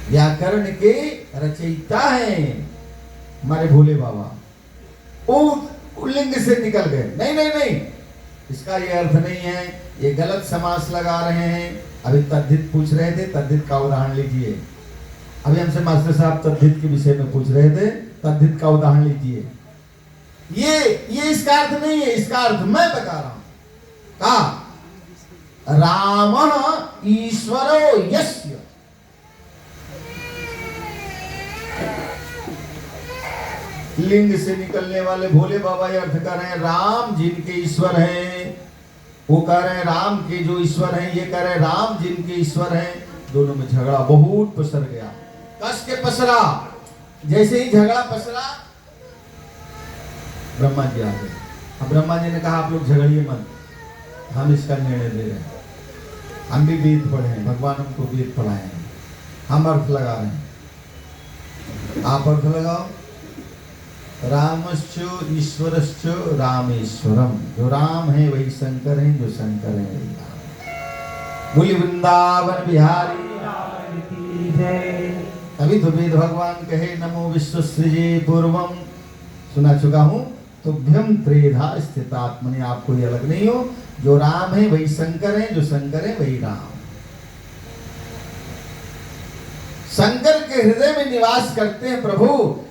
Speaker 4: व्याकरण के रचयिता हैं हमारे भोले बाबा, वो लिंग से निकल गए। नहीं नहीं नहीं, इसका ये अर्थ नहीं है, ये गलत समास लगा रहे हैं। अभी तद्धित पूछ रहे थे, तद्धित का उदाहरण लीजिए। अभी हमसे मास्टर साहब तद्धित के विषय में पूछ रहे थे, तद्धित का उदाहरण लीजिए। ये इसका अर्थ नहीं है, इसका अर्थ मैं बता रहा हूं। कहा राम ईश्वरो यस्य, लिंग से निकलने वाले भोले बाबा ये अर्थ कर रहे हैं, राम जिनके ईश्वर हैं, वो कह रहे हैं राम के जो ईश्वर हैं, ये कह रहे हैं राम जिनके ईश्वर हैं। दोनों में झगड़ा बहुत पसर गया, कस के पसरा। जैसे ही झगड़ा पसरा, ब्रह्मा जी आ गए। अब ब्रह्मा जी ने कहा आप लोग झगड़िए मत, हम इसका निर्णय दे रहे हैं। हम भी वेद पढ़े हैं, भगवान हमको वेद पढ़ाए हैं, हम अर्थ लगा रहे हैं। आप अर्थ लगाओ। रामश्चो ईश्वरश्चो रामेश्वरम, जो राम है वही शंकर है, जो शंकर है वही राम। बोली वृंदावन बिहारी तभी तो वेद भगवान कहे नमो विश्वसृजे पूर्वम। सुना चुका हूं। तो भ्यम त्रेधा स्थितात्मनि, आप कोई अलग नहीं हो, जो राम है वही शंकर है, जो शंकर है वही राम। शंकर के हृदय में निवास करते हैं प्रभु,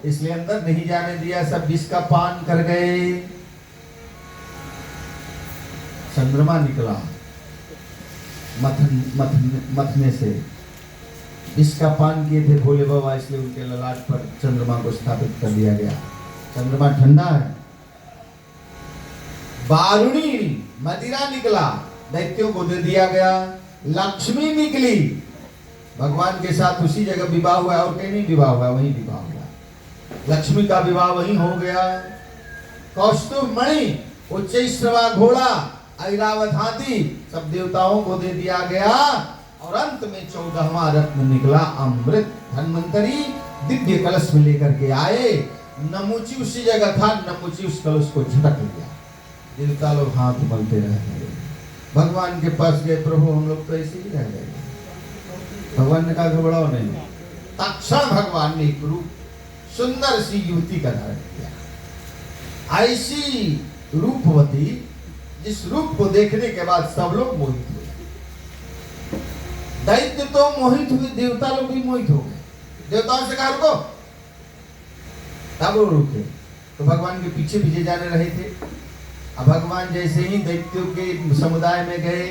Speaker 4: इसलिए अंदर नहीं जाने दिया, सब विष का पान कर गए। चंद्रमा निकला मथने से, विष का पान किए थे भोले बाबा, इसलिए उनके ललाट पर चंद्रमा को स्थापित कर दिया गया। चंद्रमा ठंडा है। बारुणी मदिरा निकला, दैत्यों को दे दिया गया। लक्ष्मी निकली, भगवान के साथ उसी जगह विवाह हुआ, और कहीं नहीं विवाह हुआ, वहीं विवाह हुआ। लक्ष्मी का विवाह वहीं हो गया। कौस्तुभ मणि, उच्चैश्रवा घोड़ा, ऐरावत हाथी, सब देवताओं को दे दिया गया। और अंत में 14वां रत्न निकला, अमृत। धन्वंतरी दिव्य कलश में लेकर के आए। नमुची उसी जगह था, नमुची उस कलश को झटक लिया। देवता लोग हाथ मलते रह गए। भगवान के पास गए, प्रभु हम लोग तो ऐसे ही रह गए। भगवान ने कहा घबराओ नहीं। तत्क्षण भगवान ने एक रूप सुंदर सी युवती का धारण किया, ऐसी रूपवती जिस रूप को देखने के बाद सब लोग मोहित हुए। दैत्य तो मोहित हुए, देवता लोग भी मोहित हो गए। देवताओं से कहा रुको, तब वो रुके। तो भगवान के पीछे पीछे जाने रहे थे। अब भगवान जैसे ही दैत्यों के समुदाय में गए,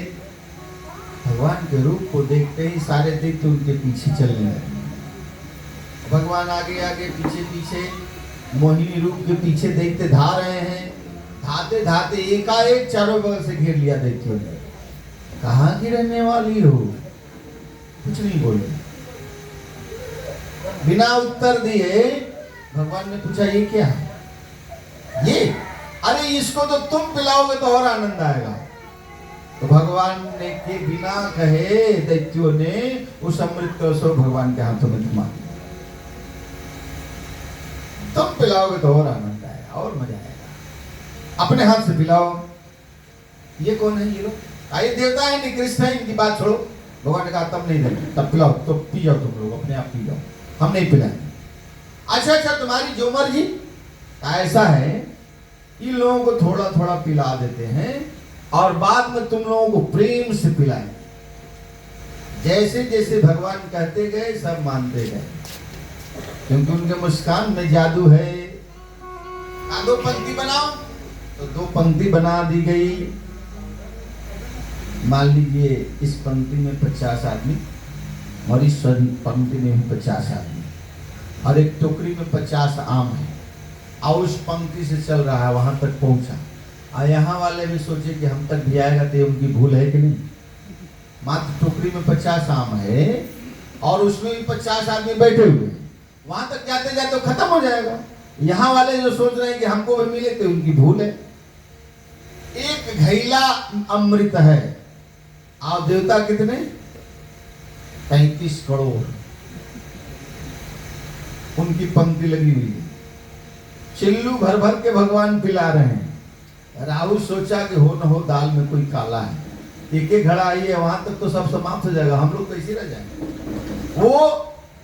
Speaker 4: भगवान के रूप को देखते ही सारे दैत्य उनके पीछे चलने लगे। भगवान आगे आगे पीछे पीछे, मोहिनी रूप के पीछे दैत्य धा रहे हैं। धाते धाते एकाएक चारों बगल से घेर लिया दैत्यों ने। कहाँ की रहने वाली हो? कुछ नहीं बोले। बिना उत्तर दिए भगवान ने पूछा ये क्या है? ये, अरे इसको तो तुम पिलाओगे तो और आनंद आएगा। तो भगवान ने के बिना कहे दैत्यों ने उस अमृत कलश को भगवान के हाथों में थमा दिया। तुम पिलाओगे तो और आनंद आएगा और मजा आएगा, अपने हाथ से पिलाओ। ये कौन है? ये लोग आइए देवता है, निकृष्ट है, इनकी बात छोड़ो। भगवान ने कहा तब नहीं देंगे, तब पिलाओ, तो पी जाओ तुम लोग, अपने आप पी जाओ, हम नहीं पिलाएंगे। अच्छा तुम्हारी जो मर्जी। ऐसा है, इन लोगों को थोड़ा थोड़ा पिला देते हैं और बाद में तुम लोगों को प्रेम से पिलाएं। जैसे जैसे भगवान कहते गए सब मानते गए, क्योंकि उनके मुस्कान में जादू है। 2 पंक्ति बनाओ, तो 2 पंक्ति बना दी गई। मान लीजिए इस पंक्ति में 50 आदमी और इस पंक्ति में 50 आदमी, और एक टोकरी में 50 आम है, और उस पंक्ति से चल रहा है, वहां तक पहुंचा। और यहाँ वाले भी सोचे कि हम तक भी आएगा, तो उनकी भूल है कि नहीं? मात्र टोकरी में 50 आम है और उसमें भी 50 आदमी बैठे हुए हैं, वहां तक जाते जाते खत्म हो जाएगा। यहाँ वाले जो सोच रहे हैं कि हमको भी मिले, तो उनकी भूल है। एक घैला अमृत है, आप देवता कितने? 35 करोड़ उनकी पंक्ति लगी हुई है, चिल्लू भर भर के भगवान पिला रहे हैं। राहु सोचा कि हो न हो दाल में कोई काला है, एक एक घड़ा आई है, वहां तक तो सब समाप्त हो जाएगा, हम लोग कैसे रह जाएंगे। वो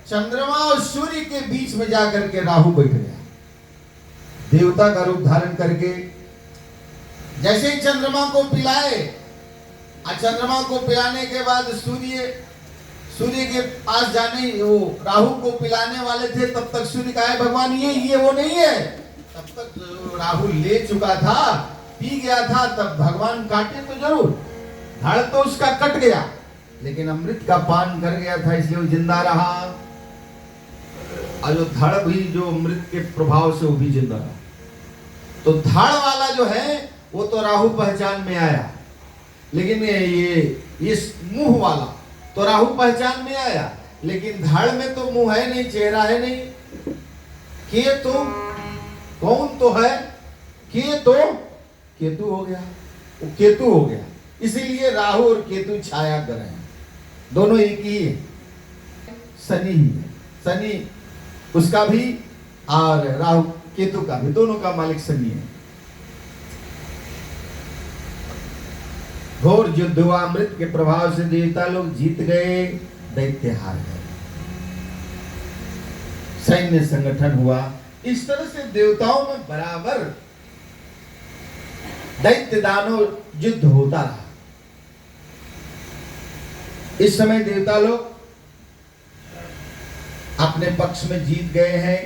Speaker 4: चंद्रमा और सूर्य के बीच में जाकर के राहु बैठ गया, देवता का रूप धारण करके। जैसे ही चंद्रमा को पिलाए, और चंद्रमा को पिलाने के बाद सूर्य के पास जाने, वो राहु को पिलाने वाले थे, तब तक सूर्य का है भगवान ये वो नहीं है। तब तक राहु ले चुका था, पी गया था, तब भगवान काटे तो जरूर, धड़ तो उसका कट गया, लेकिन अमृत का पान कर गया था, इसलिए वो जिंदा रहा। और जो धड़ भी जो अमृत के प्रभाव से वो भी जिंदा रहा। तो धड़ वाला जो है वो तो राहु पहचान में आया, लेकिन ये मुंह वाला तो राहु पहचान में आया, लेकिन धड़ में तो मुंह है नहीं, चेहरा है नहीं। केतु कौन तो है? केतु हो गया, वो केतु हो गया। इसीलिए राहु और केतु छाया ग्रह हैं, दोनों एक ही है। शनि ही है, शनि उसका भी और राहु केतु का भी, दोनों का मालिक शनि है। घोर युद्ध हुआ, अमृत के प्रभाव से देवता लोग जीत गए, दैत्य हार गए, सैन्य संगठन हुआ। इस तरह से देवताओं में बराबर दैत्य दानव युद्ध होता रहा। इस समय देवता लोग अपने पक्ष में जीत गए हैं।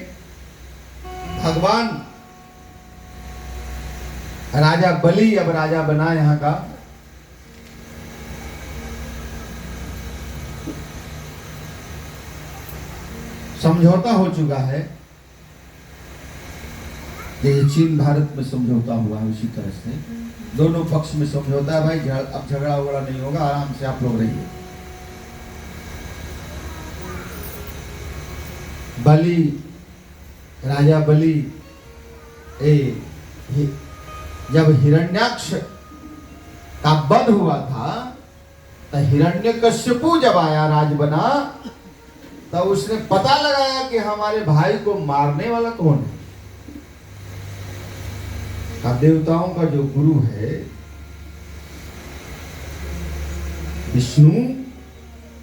Speaker 4: भगवान राजा बलि अब राजा बना यहां का। समझौता हो चुका है, ये चीन भारत में समझौता हुआ है, उसी तरह से दोनों पक्ष में समझौता है। भाई अब झगड़ा वगड़ा नहीं होगा, आराम से आप लोग रहिए। बलि राजा बलि जब हिरण्याक्ष का वध हुआ था, तो हिरण्यकश्यपु जब आया राज बना, तब उसने पता लगाया कि हमारे भाई को मारने वाला कौन है। अब देवताओं का जो गुरु है विष्णु,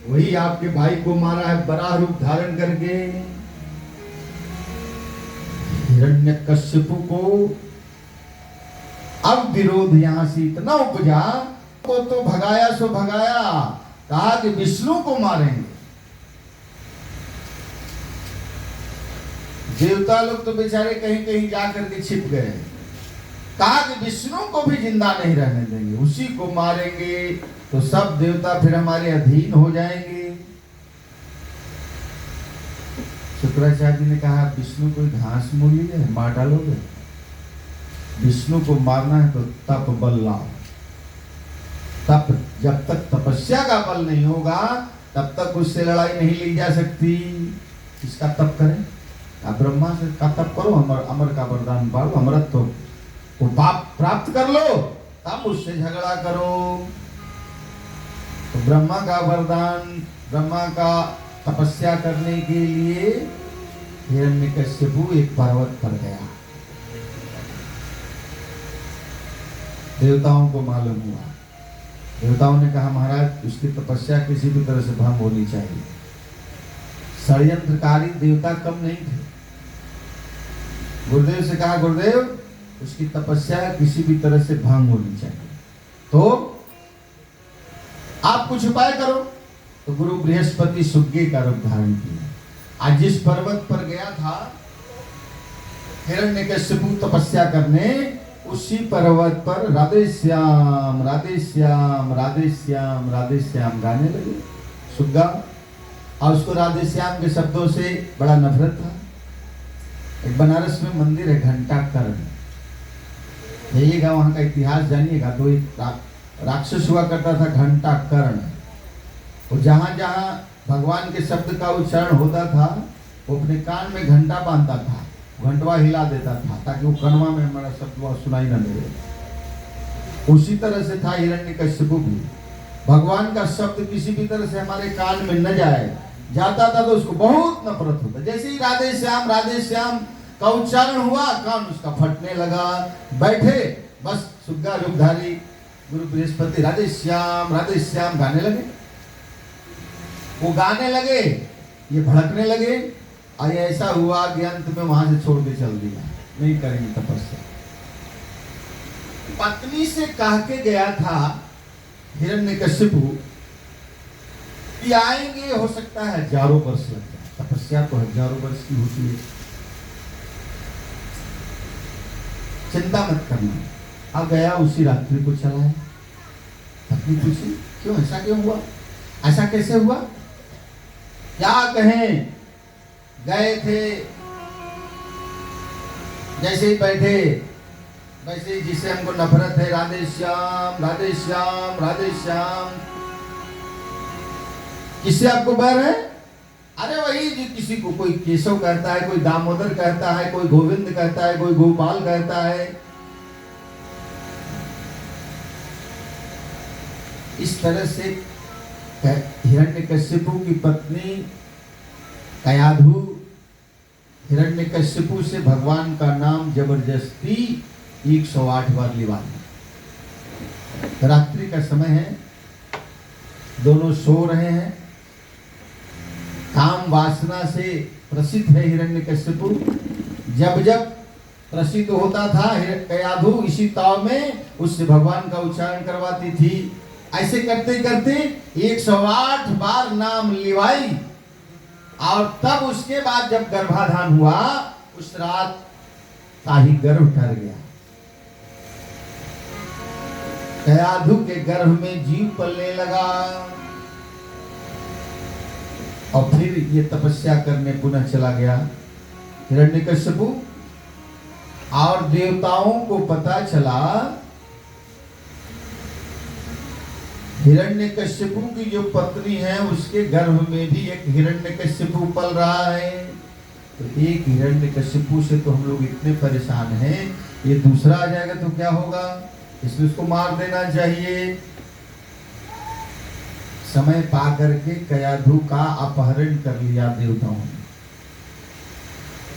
Speaker 4: वही आपके भाई को मारा है बराह रूप धारण करके। हिरण्यकश्यपु को अब विरोध यहां से इतना उपजा, को तो भगाया सो भगाया, कहा कि विष्णु को मारेंगे। देवता लोग तो बेचारे कहीं कहीं जाकर के छिप गए, कहा कि विष्णु को भी जिंदा नहीं रहने देंगे, उसी को मारेंगे तो सब देवता फिर हमारे अधीन हो जाएंगे। शुक्राचार्य जी ने कहा विष्णु कोई घास मूली है, मार डालोगे? विष्णु को मारना है तो तप बल लाओ। तप, जब तक तपस्या का बल नहीं होगा तब तक उससे लड़ाई नहीं ली जा सकती। इसका तप करें, आप ब्रह्मा से का तप करो, अमर का वरदान पाओ, अमरत्व को प्राप्त कर लो, तब उससे झगड़ा करो। तो ब्रह्मा का वरदान, ब्रह्मा का तपस्या करने के लिए हिरण्यकश्यपु एक पर्वत पर गया। देवताओं को मालूम हुआ, देवताओं ने कहा महाराज उसकी तपस्या किसी भी तरह से भंग होनी चाहिए। षड्यंत्रकारी देवता कम नहीं थे। गुरुदेव से कहा गुरुदेव उसकी तपस्या किसी भी तरह से भंग होनी चाहिए, तो आप कुछ उपाय करो। तो गुरु बृहस्पति सुग्गे का रूप धारण किया। आज जिस पर्वत पर गया था हिरण्यकश्यपु तपस्या करने, उसी पर्वत पर राधे श्याम राधे श्याम राधे श्याम राधे श्याम गाने लगे सुग्गा। और उसको राधे श्याम के शब्दों से बड़ा नफरत था। एक बनारस में मंदिर है घंटाकर्ण, जाइएगा वहां का इतिहास जानिएगा। तो एक राक्षस हुआ करता था घंटाकर्ण, और जहां जहां भगवान के शब्द का उच्चारण होता था वो अपने कान में घंटा बांधता था, घंटवा हिला देता था ताकि वो कनवा में हमारा शब्द वह सुनाई न दे। उसी तरह से था हिरण्यकश्यप भी। भगवान का शब्द किसी भी तरह से हमारे कान में न जाता था तो उसको बहुत नफरत होता। जैसे ही राधे श्याम का उच्चारण हुआ कान उसका फटने लगा। बैठे बस सुग्गा रूपधारी गुरु बृहस्पति राधे श्याम गाने लगे। वो गाने लगे, ये भड़कने लगे और ऐसा हुआ कि अंत में वहां से छोड़ के चल दिया, नहीं करेंगे तपस्या। पत्नी से कह के गया था हिरण्यकश्यप कि आएंगे, हो सकता है हजारों वर्ष लग जाए, तपस्या तो हजारों वर्ष की होती है, चिंता मत करना। अब गया उसी रात्रि को चला है। पत्नी पूछी क्यों, ऐसा क्यों हुआ, ऐसा कैसे हुआ, क्या कहें। गए थे, जैसे ही बैठे वैसे ही जिसे हमको नफरत है राधे श्याम। किससे आपको बैर है? अरे वही जो किसी को कोई केशव कहता है, कोई दामोदर कहता है, कोई गोविंद कहता है, कोई गोपाल कहता है। इस तरह से हिरण्यकश्यप की पत्नी कयाधु हिरण्यकश्यप से भगवान का नाम जबरदस्ती 108 बार लिवा ली। रात्रि का समय है, दोनों सो रहे हैं। काम वासना से प्रसिद्ध है हिरण्यकश्यप। जब प्रसिद्ध होता था कयाधु इसी ताव में उससे भगवान का उच्चारण करवाती थी। ऐसे करते करते 108 बार नाम लिवाई और तब उसके बाद जब गर्भाधान हुआ उस रात का ही गर्भ ठहर गया। कयाधु के गर्भ में जीव पलने लगा और फिर ये तपस्या करने पुनः चला गया हिरण्यकश्यप। और देवताओं को पता चला हिरण्यकश्यप की जो पत्नी है उसके गर्भ में भी एक हिरण्यकश्यप पल रहा है। तो एक हिरण्यकश्यप से तो हम लोग इतने परेशान हैं, ये दूसरा आ जाएगा तो क्या होगा, इसलिए उसको मार देना चाहिए। समय पा करके कयाधु का अपहरण कर लिया देवताओं ने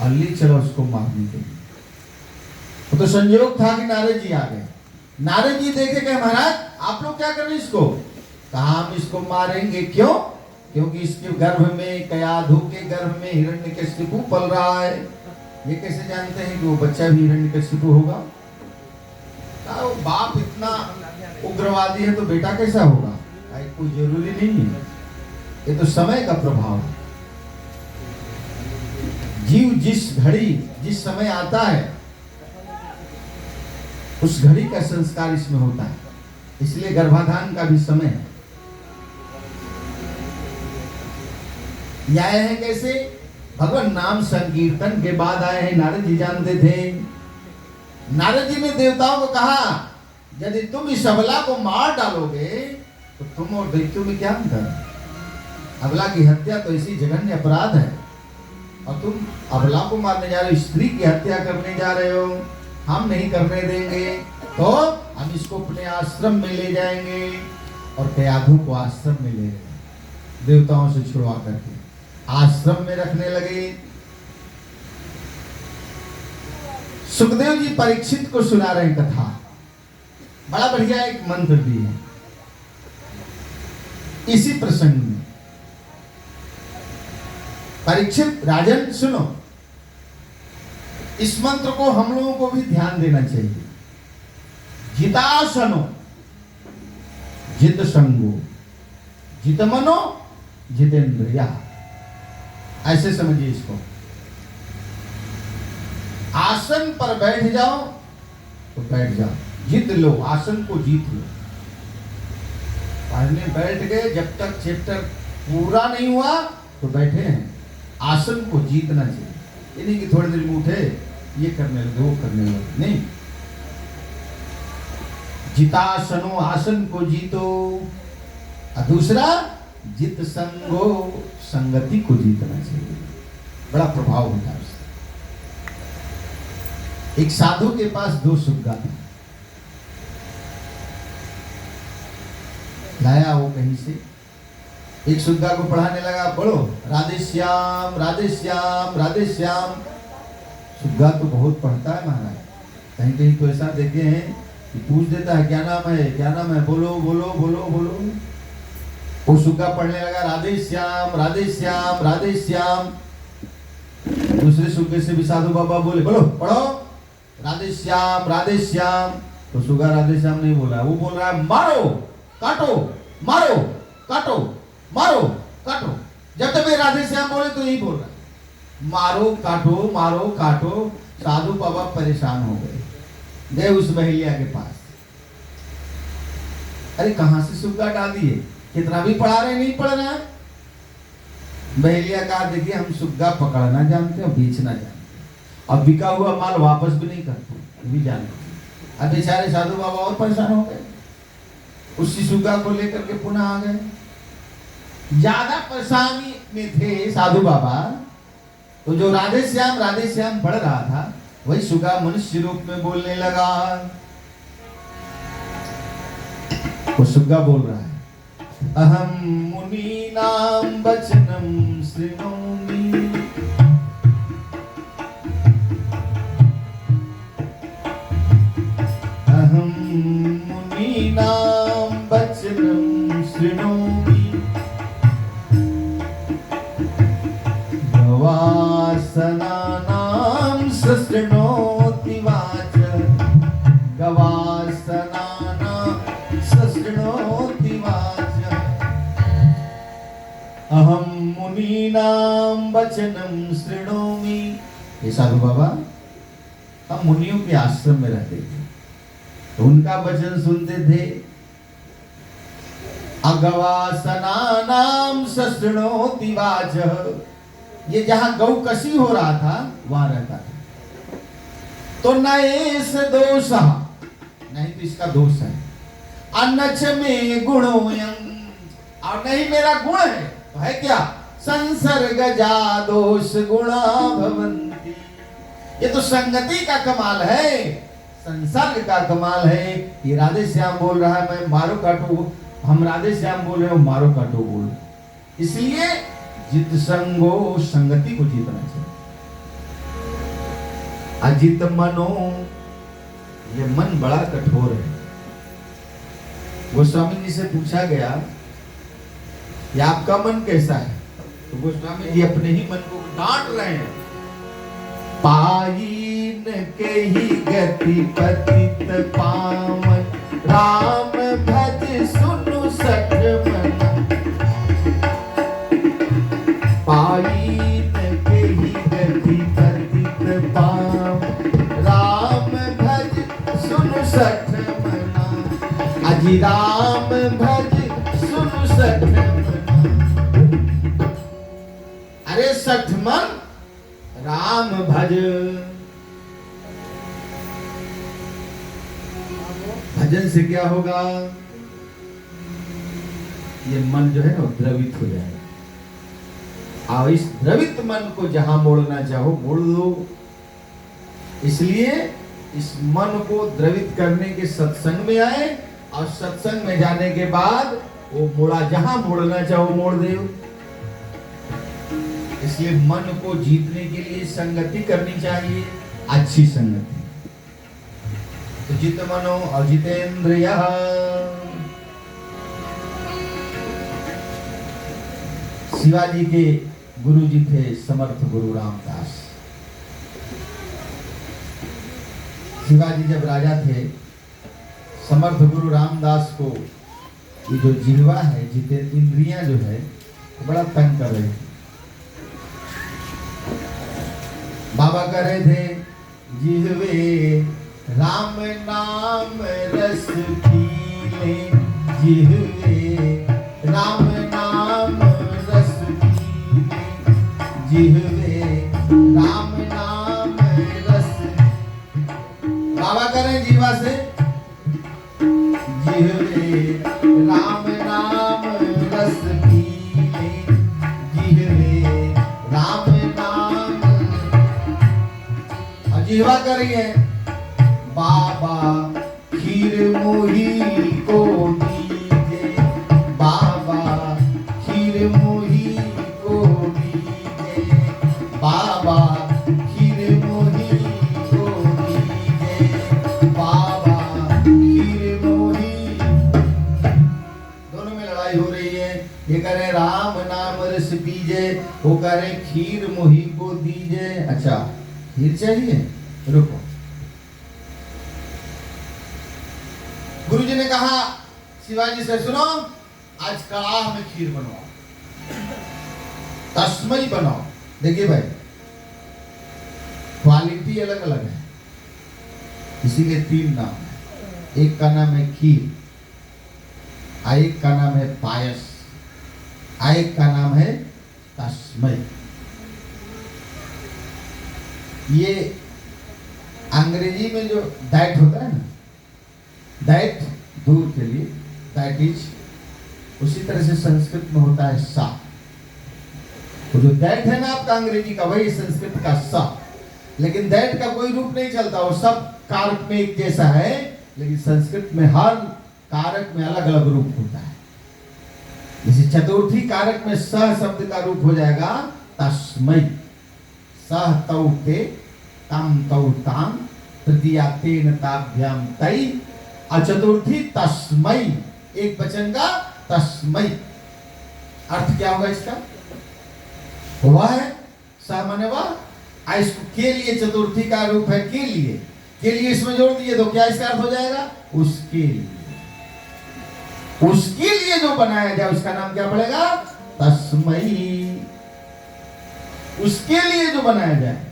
Speaker 4: और ले चलो उसको मारने के लिए। वो तो संयोग था कि नारद जी आ गए। नारद जी देखे कि महाराज आप लोग क्या कर रहे हैं इसको, कहा हम इसको मारेंगे। क्यों? क्योंकि इसके गर्भ में, कयाधु के गर्भ में हिरण्यकश्यप पल रहा है। ये कैसे जानते हैं कि वो बच्चा भी हिरण्यकश्यप होगा? वो बाप इतना उग्रवादी है तो बेटा कैसा होगा? कोई जरूरी नहीं है, ये तो समय का प्रभाव है। जीव जिस घड़ी जिस समय आता है उस घड़ी का संस्कार इसमें होता है, इसलिए गर्भाधान का भी समय है। न्याय है कैसे? भगवान नाम संकीर्तन के बाद आए हैं। नारद जी जानते थे। नारद जी ने देवताओं को कहा यदि तुम इस अबला को मार डालोगे तो तुम और दैत्यों में क्या अंतर? अबला की हत्या तो इसी जघन्य अपराध है और तुम अबला को मारने जा रहे हो, स्त्री की हत्या करने जा रहे हो। हम नहीं करने देंगे, तो हम इसको अपने आश्रम में ले जाएंगे। और कयाधु को आश्रम में ले गए, देवताओं से छुड़वा करके आश्रम में रखने लगे। सुखदेव जी परीक्षित को सुना रहे कथा, बड़ा बढ़िया एक मंत्र भी है इसी प्रसंग में। परीक्षित राजन सुनो, इस मंत्र को हम लोगों को भी ध्यान देना चाहिए। जितासनो जित संगो जित मनो जितेंद्रिया, ऐसे समझिए इसको। आसन पर बैठ जाओ तो बैठ जाओ, जीत लो, आसन को जीत लो। पढ़ने बैठ गए, जब तक चैप्टर पूरा नहीं हुआ तो बैठे हैं। आसन को जीतना चाहिए, ये नहीं कि थोड़ी देर में उठे ये करने लगे वो करने लगे, नहीं। जितासनो, आसन को जीतो। और दूसरा जित संगो, संगति को जीतना चाहिए, बड़ा प्रभाव होता है उससे। एक साधु के पास 2 सुग्गा था, लाया वो कहीं से, एक सुग्गा को पढ़ाने लगा, पढ़ो राधे श्याम राधे श्याम राधे श्याम। सुग्गा तो बहुत पढ़ता है महाराज, कहीं कहीं तो ऐसा देखे हैं कि पूछ देता है क्या नाम है, क्या नाम है, बोलो बोलो बोलो बोलो। वो सुग्गा पढ़ने लगा राधे श्याम राधे श्याम राधे श्याम। दूसरे सुग्गे से भी साधु बाबा बोले बोलो पढ़ो राधे श्याम राधे श्याम। तो सुग्गा राधे श्याम नहीं बोला, वो बोल रहा है मारो काटो मारो काटो मारो काटो। जब तक मैं राधे श्याम बोले तो यही बोल रहा है, मारो काटो। साधु बाबा परेशान हो गए, गए उस महिला के पास। अरे कहां से सुग्गा डाल दिए, कितना भी पढ़ा रहे नहीं पढ़ रहा है। महिला कहा देखिए हम सुग्गा पकड़ना जानते हैं, बेचना जानते हैं, अब बिका हुआ माल वापस भी नहीं करते, भी जानते। अब बेचारे साधु बाबा और परेशान हो गए, उसी सुग्गा को लेकर के पुनः आ गए। ज्यादा परेशानी में थे साधु बाबा, तो जो राधे श्याम पढ़ रहा था वही सुग्गा मनुष्य रूप में बोलने लगा। वो सुग्गा बोल रहा है अहम मुनीनाम वचनम शृणोमि, अहम मुनीनाम वचनम शृणोमि, गवासनानां सशृणोति वाच, गवासनानां सशृणोति वाच, अहम मुनीनां वचनं शृणोमि। ये साधु बाबा हम मुनियों के आश्रम में रहते थे, तो उनका वचन सुनते थे। अगवासनानां सशृणोति वाच, ये जहां गौ कसी हो रहा था वहां रहता था। तो नएस दोष, नहीं तो इसका दोष है, अनच में गुणोयम, और नहीं मेरा गुण है, तो है क्या संसर्ग जा दोष गुणा भवन्ति। ये तो संगति का कमाल है, संसर्ग का कमाल है। ये राधे श्याम बोल रहा है मैं मारो काटो, हम राधे श्याम बोल रहे हो मारो काटो बोल। इसलिए जित संगो, संगति को जीतना चाहिए। अजित मनो, ये मन बड़ा कठोर है। गोस्वामी जी से पूछा गया कि आपका मन कैसा है, तो गोस्वामी जी अपने ही मन को डांट रहे हैं। पायीन के ही गति पतित पावन, राम भज सुनु सठ मन, पायीन के ही गति पतित पावन, राम भज सुनु सठ मना, अजी राम भज सुनु सठ मना। अरे सठ मन राम भज, भजन से क्या होगा, ये मन जो है ना द्रवित हो जाएगा। और इस द्रवित मन को जहां मोड़ना चाहो मोड़ दो। इसलिए इस मन को द्रवित करने के सत्संग में आए, और सत्संग में जाने के बाद वो मोड़ा जहां मोड़ना चाहो मोड़ दे। इसलिए मन को जीतने के लिए संगति करनी चाहिए, अच्छी संगति। तो जित मनो अजितेंद्रियः, शिवाजी के गुरु जी थे समर्थ गुरु रामदास। शिवाजी जब राजा थे, समर्थ गुरु रामदास को ये जो जिह्वा है, जिते इंद्रियां जो है बड़ा तंग कर रही थी। बाबा कह रहे थे जिह्वे राम नाम रस पीले, जिह्वे राम नाम रस पीले, जिह्वे राम नाम रस। बाबा कह रहे हैं जीवा से जिह्वे राम नाम रस पीले, जीवा कर रही है, बाबा खीर मोही को दीजे, बाबा खीर मोही को दीजे, बाबा खीर मोही को दीजे, बाबा खीर मोही। दोनों में लड़ाई हो रही है। ये कह रहे राम नाम रस पीजे, वो कह रहे खीर मोही को दीजे। अच्छा खीर चाहिए, रुको। गुरुजी ने कहा शिवाजी से, सुनो आज कड़ाह में खीर बनवाओ, तस्मई बनाओ। देखिए भाई क्वालिटी अलग अलग है, इसीलिए 3 नाम है। एक का नाम है खीर, एक का नाम है पायस, एक का नाम है तस्मई। ये अंग्रेजी में जो डाइट होता है ना, डाइट दूर के लिए, दैट इज, उसी तरह से संस्कृत में होता है सा। तो जो दैट है ना आपका अंग्रेजी का, वही संस्कृत का सा। लेकिन दैट का कोई रूप नहीं चलता, और सब कारक में एक जैसा है, लेकिन संस्कृत में हर कारक में अलग अलग रूप होता है। जैसे चतुर्थी कारक में सह शब्द का रूप हो जाएगा तस्मै, सह तौ ते, तम तौ ताम, तृतीया तेन ताभ्याम तै, और चतुर्थी तस्मै, एक वचन का तस्मै। अर्थ क्या होगा इसका? वह है, सह माने वह, इसको के लिए चतुर्थी का रूप है, के लिए इसमें जोड़ दिए तो क्या इसका अर्थ हो जाएगा? उसके लिए। उसके लिए जो बनाया जाए उसका नाम क्या पड़ेगा? तस्मै। उसके लिए जो बनाया जाए,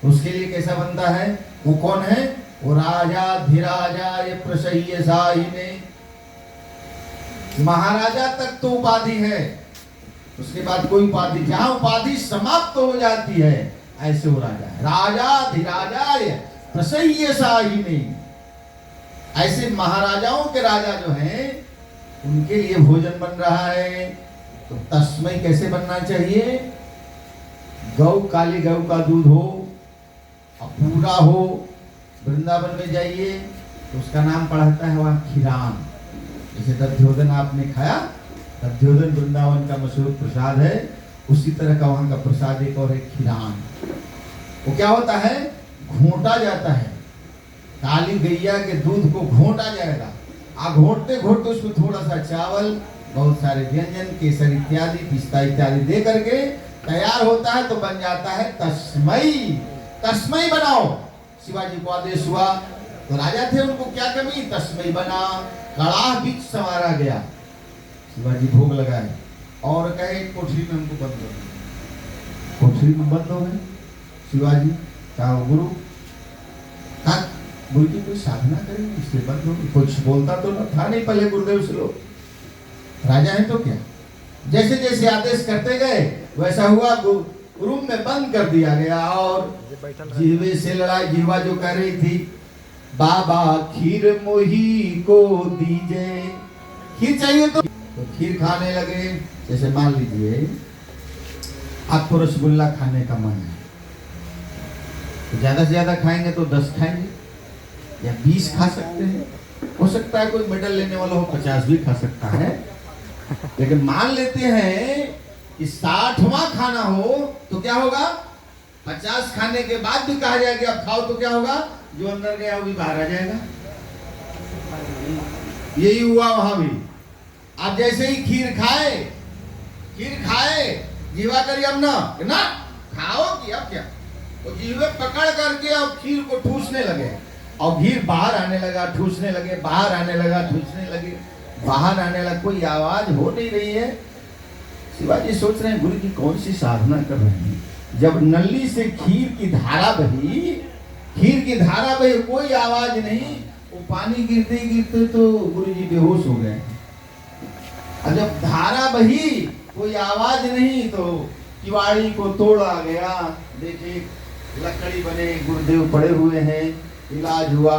Speaker 4: उसके लिए कैसा बनता है? वो कौन है? वो राजा धीराजा ये प्रसह्य साहिने, महाराजा तक तो उपाधि है, उसके बाद कोई उपाधि, जहां उपाधि समाप्त हो जाती है ऐसे वो राजा है। राजा धीराजा ये प्रसह्य साहिने, ऐसे महाराजाओं के राजा जो हैं उनके लिए भोजन बन रहा है। तो तस्मै कैसे बनना चाहिए? गौ, काली गौ का दूध हो, पूरा हो। वृंदावन में जाइए तो उसका नाम पढ़ता है वहाँ खीरान। जैसे दध्योदन आपने खाया, दध्योदन वृंदावन का मशहूर प्रसाद है, उसी तरह का वहाँ का प्रसाद एक और है खीरान। वो क्या होता है? घोंटा जाता है, काली गैया के दूध को घोंटा जाएगा। घोंटते घोंटते उसमें थोड़ा सा चावल, बहुत सारे व्यंजन, केसर इत्यादि, पिस्ता इत्यादि दे करके तैयार होता है, तो बन जाता है तस्मै। तस्मै बनाओ। शिवाजी को आदेश हुआ, तो राजा थे, उनको क्या कमी? तस्मै बना। कड़ाह बीच संवारा गया, शिवाजी भोग लगाए और कहे कोठरी में हमको बंद हो। कोठरी में बंद हो गए शिवाजी। कहा गुरु, गुरु जी कोई साधना करेंगे इसलिए बंद हो गई। कुछ बोलता तो ना था नहीं पहले गुरुदेव से लोग, राजा है तो क्या। जैसे जैसे आदेश करते गए वैसा हुआ, रूम में बंद कर दिया गया। और जीवे से लड़ाई, जीवा जो कह रही थी बाबा खीर मोही को दीजे, खीर चाहिए तो खीर खाने लगे। जैसे मान लीजिए आपको रसगुल्ला खाने का मन है, तो ज्यादा से ज्यादा खाएंगे तो 10 खाएंगे या 20 खा सकते हैं। हो सकता है कोई मेडल लेने वाला हो 50 भी खा सकता है। लेकिन मान लेते हैं कि 60वां खाना हो तो क्या होगा? 50 खाने के बाद भी कहा जाएगा अब खाओ, तो क्या होगा? जो अंदर गया वो भी बाहर आ जाएगा। यही हुआ वहां भी। आप जैसे ही खीर खाए जीवा करिए, अब ना खाओ कि अब क्या, तो जीवे पकड़ करके अब खीर को ठूसने लगे, और घी बाहर आने लगा, ठूसने लगे, बाहर आने लगा, ठूसने लगे, बाहर आने लगा। कोई आवाज हो नहीं रही है। शिवाजी सोच रहे हैं गुरु जी कौन सी साधना कर रहे हैं। जब नली से खीर की धारा बही, कोई आवाज नहीं, वो पानी गिरते गिरते तो गुरु जी बेहोश हो गए। और जब धारा बही कोई आवाज नहीं, तो किवाड़ी को तोड़ा गया। देखिए लकड़ी बने गुरुदेव पड़े हुए हैं, इलाज हुआ।